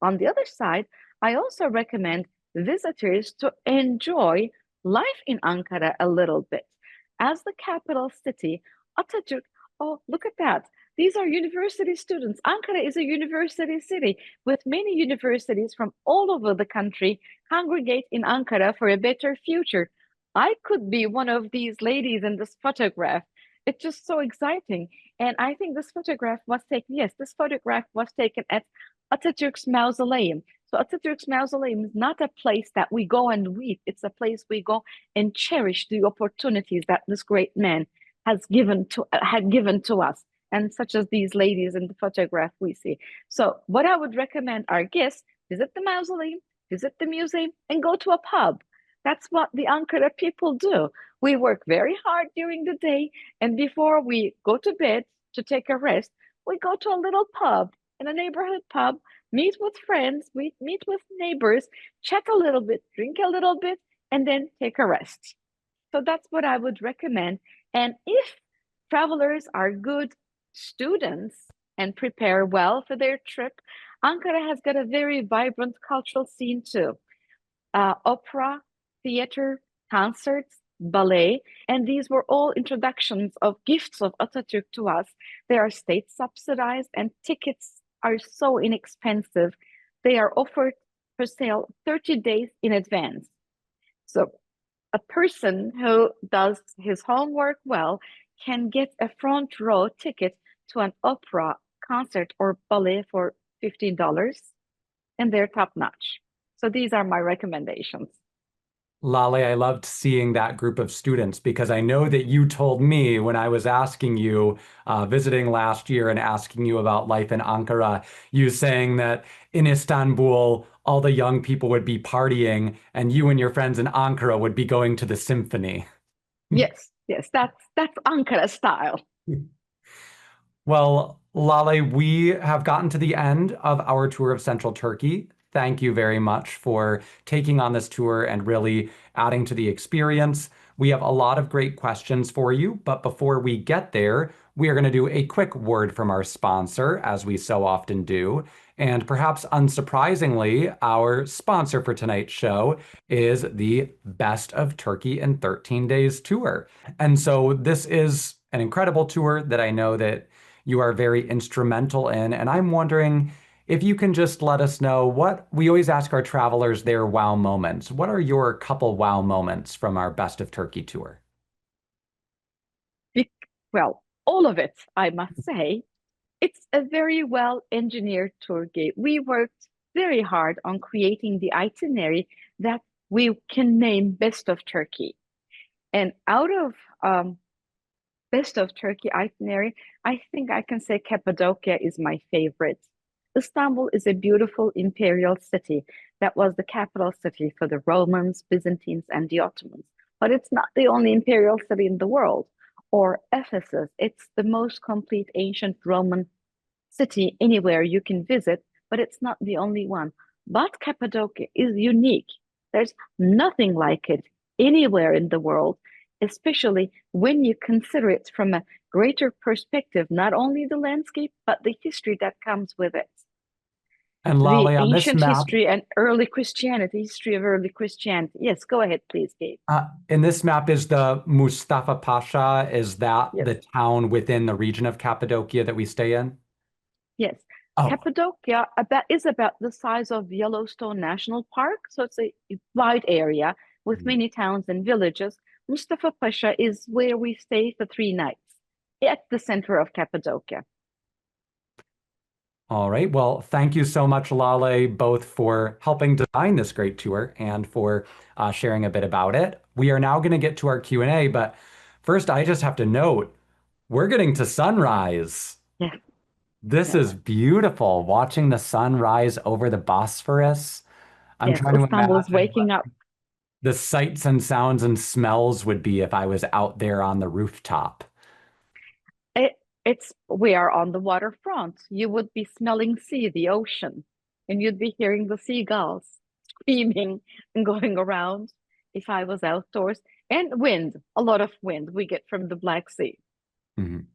on the other side, I also recommend visitors to enjoy life in Ankara a little bit. As the capital city, Atatürk, oh, look at that. These are university students. Ankara is a university city with many universities from all over the country congregate in Ankara for a better future. I could be one of these ladies in this photograph. It's just so exciting. And I think this photograph was taken, yes, this photograph was taken at Atatürk's mausoleum. So Atatürk's mausoleum is not a place that we go and weep. It's a place we go and cherish the opportunities that this great man had given to us, and such as these ladies in the photograph we see. So what I would recommend our guests, visit the mausoleum, visit the museum, and go to a pub. That's what the Ankara people do. We work very hard during the day, and before we go to bed to take a rest, we go to a little pub, in a neighborhood pub, meet with friends, we meet with neighbors, chat a little bit, drink a little bit, and then take a rest. So that's what I would recommend. And if travelers are good students and prepare well for their trip, Ankara has got a very vibrant cultural scene too. Opera, theater, concerts, ballet, and these were all introductions of gifts of Atatürk to us. They are state subsidized, and tickets are so inexpensive. They are offered for sale 30 days in advance. So a person who does his homework well can get a front row ticket to an opera, concert, or ballet for $15, and they're top notch. So these are my recommendations. Lale, I loved seeing that group of students because I know that you told me when I was asking you, visiting last year and asking you about life in Ankara, you saying that in Istanbul, all the young people would be partying and you and your friends in Ankara would be going to the symphony. Yes, that's Ankara style. Well, Lale, we have gotten to the end of our tour of Central Turkey. Thank you very much for taking on this tour and really adding to the experience. We have a lot of great questions for you, but before we get there, we are going to do a quick word from our sponsor, as we so often do. And perhaps unsurprisingly, our sponsor for tonight's show is the Best of Turkey in 13 Days tour. And so this is an incredible tour that I know that you are very instrumental in. And I'm wondering if you can just let us know what we always ask our travelers their wow moments. What are your couple wow moments from our Best of Turkey tour? Well, all of it, I must say. It's a very well engineered tour guide. We worked very hard on creating the itinerary that we can name Best of Turkey. And out of Best of Turkey itinerary, I think I can say Cappadocia is my favorite. Istanbul is a beautiful imperial city that was the capital city for the Romans, Byzantines, and the Ottomans. But it's not the only imperial city in the world. Or Ephesus, it's the most complete ancient Roman city anywhere you can visit, but it's not the only one. But Cappadocia is unique. There's nothing like it anywhere in the world, especially when you consider it from a greater perspective, not only the landscape, but the history that comes with it. And Lale, the on this ancient map, history and early Christianity, history of early Christianity. Yes, go ahead, please, Gabe. in this map is the Mustafa Pasha. Is that Yes. the town within the region of Cappadocia that we stay in? Yes. Oh. Cappadocia is about the size of Yellowstone National Park. So it's a wide area, with many towns and villages. Mustafa Pasha is where we stay for 3 nights at the center of Cappadocia. All right. Well, thank you so much, Lale, both for helping design this great tour and for sharing a bit about it. We are now going to get to our Q&A, but first I just have to note, we're getting to sunrise. Yes. This is beautiful, watching the sun rise over the Bosphorus. I'm Yes, trying to Istanbul is imagine waking up. the sights and sounds and smells would be if I was out there on the rooftop. We are on the waterfront. You would be smelling sea, the ocean, and you'd be hearing the seagulls screaming and going around if I was outdoors. And wind, a lot of wind we get from the Black Sea. Mhm.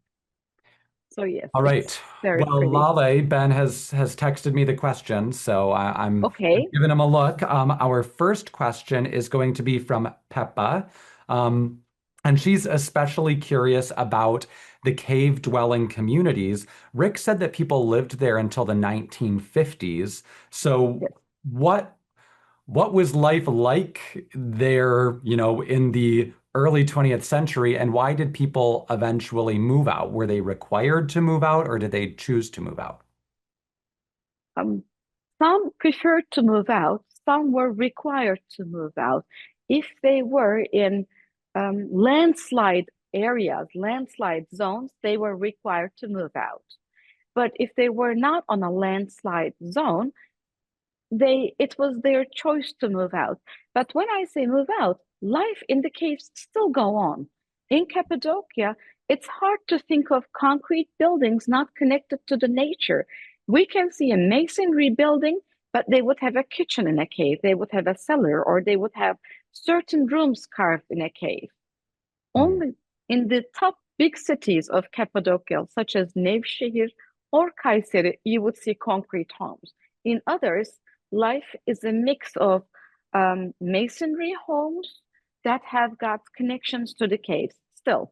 So yes, All right. it's very Well, pretty. Lale, Ben has texted me the questions, so I'm Okay. giving him a look. Our first question is going to be from Peppa, and she's especially curious about the cave-dwelling communities. Rick said that people lived there until the 1950s. So Yes. what was life like there, in the early 20th century, and why did people eventually move out? Were they required to move out, or did they choose to move out? Some preferred to move out, some were required to move out. If they were in landslide areas, landslide zones, they were required to move out. But if they were not on a landslide zone, it was their choice to move out. But when I say move out, life in the caves still go on. In Cappadocia, it's hard to think of concrete buildings not connected to the nature. We can see a masonry building, but they would have a kitchen in a cave, they would have a cellar, or they would have certain rooms carved in a cave. Only in the top big cities of Cappadocia, such as Nevşehir or Kayseri, you would see concrete homes. In others, life is a mix of masonry homes that have got connections to the caves still.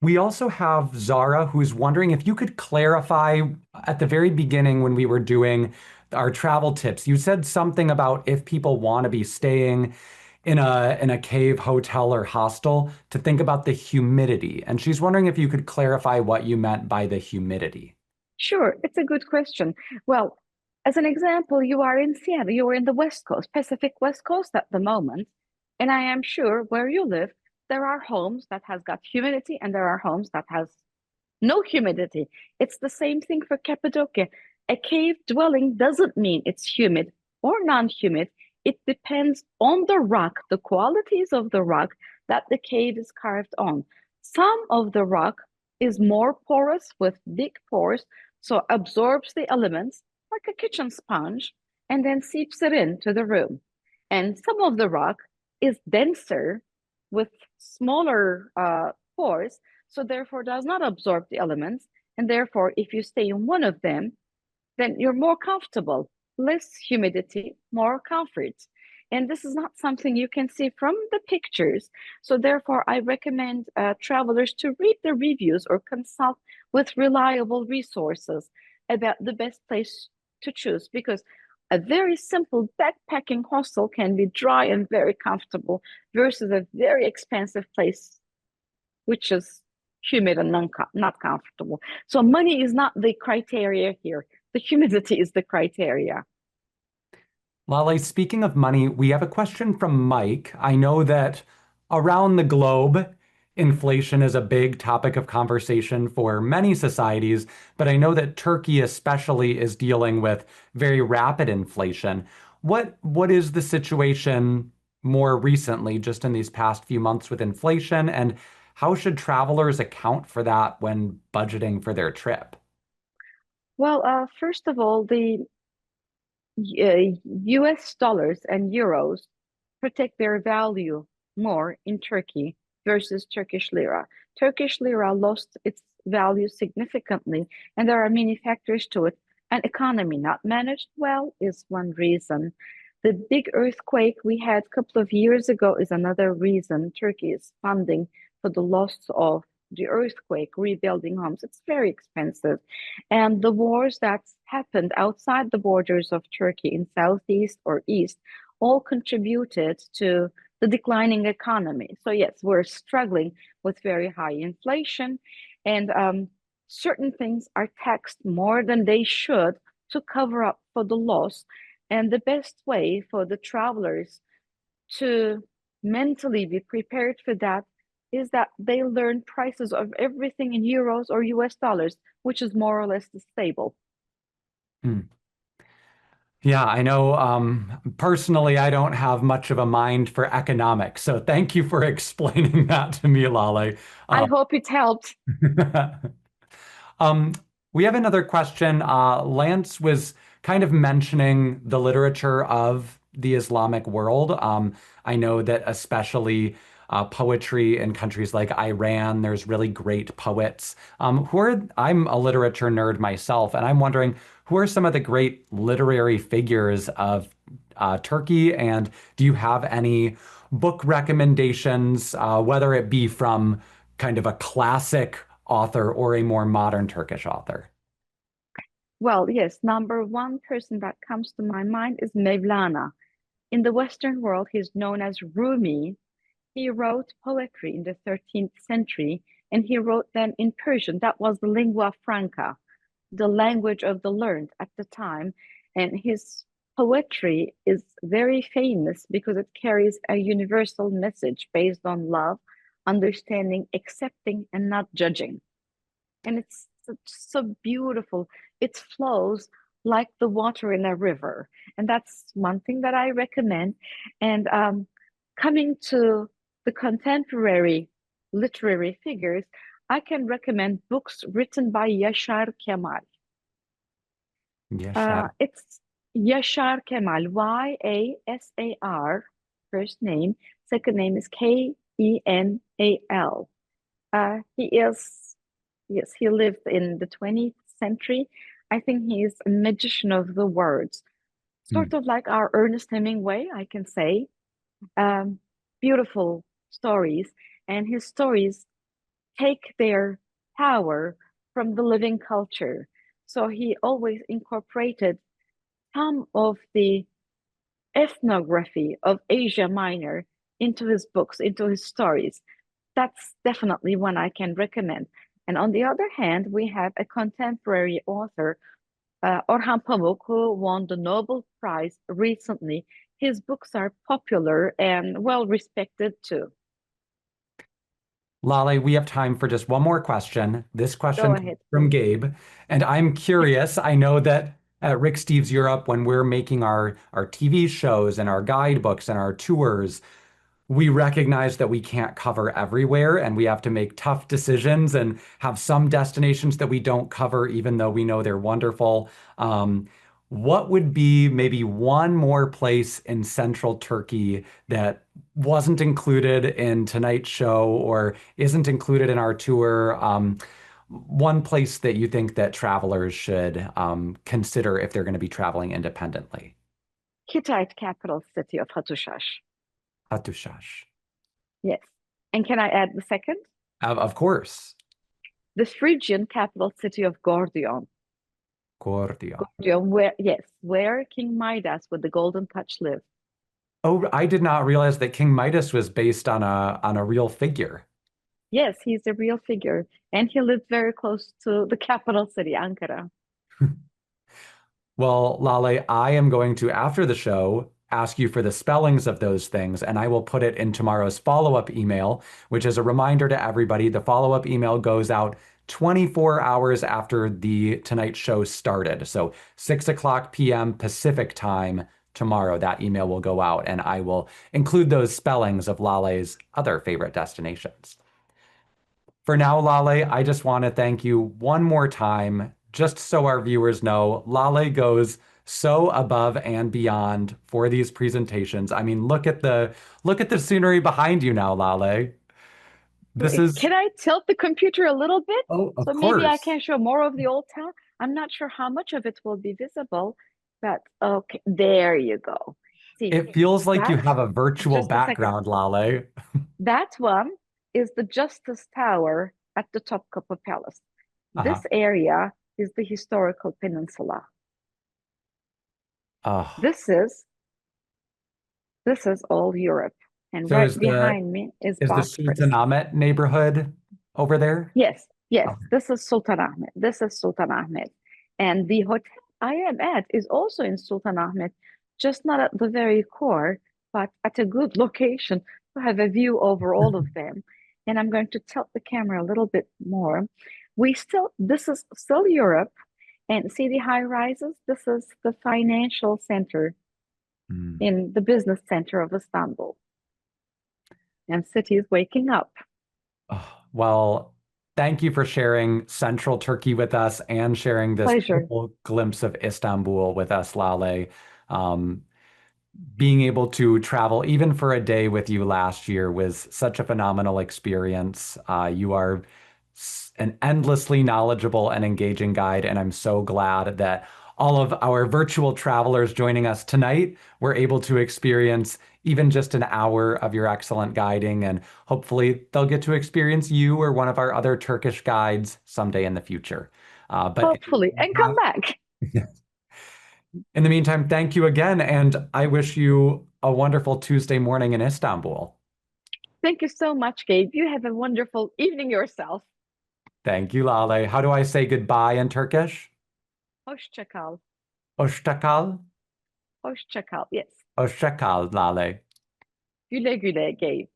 We also have Zara, who's wondering if you could clarify at the very beginning when we were doing our travel tips. You said something about if people want to be staying in a cave hotel or hostel to think about the humidity. And she's wondering if you could clarify what you meant by the humidity. Sure, it's a good question. Well, as an example, you are in Seattle, you are in the West Coast, Pacific West Coast at the moment, and I am sure where you live, there are homes that has got humidity and there are homes that has no humidity. It's the same thing for Cappadocia. A cave dwelling doesn't mean it's humid or non-humid. It depends on the rock, the qualities of the rock that the cave is carved on. Some of the rock is more porous with big pores, so absorbs the elements like a kitchen sponge and then seeps it into the room. And some of the rock is denser with smaller pores, so therefore does not absorb the elements. And therefore, if you stay in one of them, then you're more comfortable, less humidity, more comfort. And this is not something you can see from the pictures. So therefore, I recommend travelers to read the reviews or consult with reliable resources about the best place to choose, because a very simple backpacking hostel can be dry and very comfortable versus a very expensive place, which is humid and not comfortable. So money is not the criteria here. The humidity is the criteria. Lale, speaking of money, we have a question from Mike. I know that around the globe, inflation is a big topic of conversation for many societies, but I know that Turkey especially is dealing with very rapid inflation. What is the situation more recently, just in these past few months with inflation, and how should travelers account for that when budgeting for their trip? Well, first of all, the US dollars and euros protect their value more in Turkey versus Turkish lira. Turkish lira lost its value significantly, and there are many factors to it. An economy not managed well is one reason. The big earthquake we had a couple of years ago is another reason. Turkey is funding for the loss of the earthquake, rebuilding homes. It's very expensive. And the wars that happened outside the borders of Turkey in southeast or east all contributed to the declining economy. So yes, we're struggling with very high inflation, and certain things are taxed more than they should to cover up for the loss. And the best way for the travelers to mentally be prepared for that is that they learn prices of everything in euros or US dollars, which is more or less stable. Yeah, I know personally, I don't have much of a mind for economics. So thank you for explaining that to me, Lale. I hope it helped. Um, we have another question. Lance was kind of mentioning the literature of the Islamic world. I know that especially poetry in countries like Iran, there's really great poets. I'm a literature nerd myself, and I'm wondering who are some of the great literary figures of Turkey, and do you have any book recommendations, whether it be from kind of a classic author or a more modern Turkish author? Well, yes, number one person that comes to my mind is Mevlana. In the Western world, he's known as Rumi. He wrote poetry in the 13th century, and he wrote them in Persian. That was the lingua franca, the language of the learned at the time. And his poetry is very famous because it carries a universal message based on love, understanding, accepting, and not judging. And it's so beautiful. It flows like the water in a river. And that's one thing that I recommend. And coming to the contemporary literary figures, I can recommend books written by Yaşar Kemal. It's Yaşar Kemal, Yasar, first name, second name is Kemal. He lived in the 20th century. I think he is a magician of the words, sort of like our Ernest Hemingway, I can say. Beautiful stories, and his stories take their power from the living culture. So he always incorporated some of the ethnography of Asia Minor into his books, into his stories. That's definitely one I can recommend. And on the other hand, we have a contemporary author, Orhan Pamuk, who won the Nobel Prize recently. His books are popular and well respected too. Lale, we have time for just one more question. This question Go comes ahead, from please. Gabe, and I'm curious. I know that at Rick Steves Europe, when we're making our TV shows and our guidebooks and our tours, we recognize that we can't cover everywhere and we have to make tough decisions and have some destinations that we don't cover, even though we know they're wonderful. What would be maybe one more place in central Turkey that wasn't included in tonight's show or isn't included in our tour? One place that you think that travelers should consider if they're going to be traveling independently? Hittite capital city of Hattushash. Hattushash. Yes. And can I add the second? Of course. The Phrygian capital city of Gordion. Gordion. Where King Midas with the golden touch lived. Oh, I did not realize that King Midas was based on a real figure. Yes, he's a real figure, and he lived very close to the capital city, Ankara. Well, Lale, I am going to, after the show, ask you for the spellings of those things, and I will put it in tomorrow's follow-up email, which is a reminder to everybody. The follow-up email goes out 24 hours after the Tonight Show started. So 6 p.m. Pacific time tomorrow, that email will go out, and I will include those spellings of Lale's other favorite destinations. For now, Lale, I just want to thank you one more time, just so our viewers know, Lale goes so above and beyond for these presentations. I mean, look at the scenery behind you now, Lale. Can I tilt the computer a little bit? Oh, of so course. Maybe I can show more of the old town. I'm not sure how much of it will be visible, but okay, there you go. See, it feels like you have a virtual background, Lale. That one is the Justice Tower at the Topkapı Palace. This area is the historical peninsula. This is This is all Europe. And So right behind me is is the Bosphorus. Sultanahmet neighborhood over there? Yes, yes, Okay. this is Sultanahmet. This is Sultanahmet. And the hotel I am at is also in Sultanahmet, just not at the very core, but at a good location to have a view over all of them. And I'm going to tilt the camera a little bit more. This is still Europe, and see the high rises? This is the financial center Mm. in the business center of Istanbul. And city is waking up. Oh, well, thank you for sharing central Turkey with us and sharing this Pleasure. beautiful glimpse of Istanbul with us, Lale. Um, Being able to travel even for a day with you last year was such a phenomenal experience. You are an endlessly knowledgeable and engaging guide, and I'm so glad that all of our virtual travelers joining us tonight were able to experience even just an hour of your excellent guiding, and hopefully they'll get to experience you or one of our other Turkish guides someday in the future. But Hopefully, and come back. in the meantime, thank you again, and I wish you a wonderful Tuesday morning in Istanbul. Thank you so much, Gabe. You have a wonderful evening yourself. Thank you, Lale. How do I say goodbye in Turkish? Hoşça kal. Hoşça kal. Hoşça kal. Yes. Hoşça kal, Lale. Güle güle, Gabe.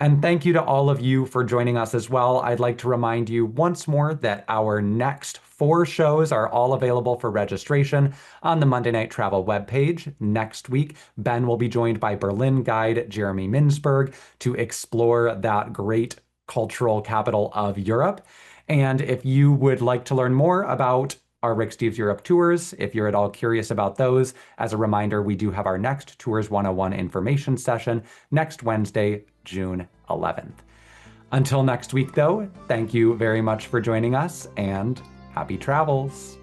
And thank you to all of you for joining us as well. I'd like to remind you once more that our next 4 shows are all available for registration on the Monday Night Travel webpage. Next week, Ben will be joined by Berlin guide Jeremy Mintzberg to explore that great cultural capital of Europe. And if you would like to learn more about our Rick Steves Europe tours, if you're at all curious about those, as a reminder, we do have our next Tours 101 information session next Wednesday, June 11th. Until next week, though, thank you very much for joining us and happy travels.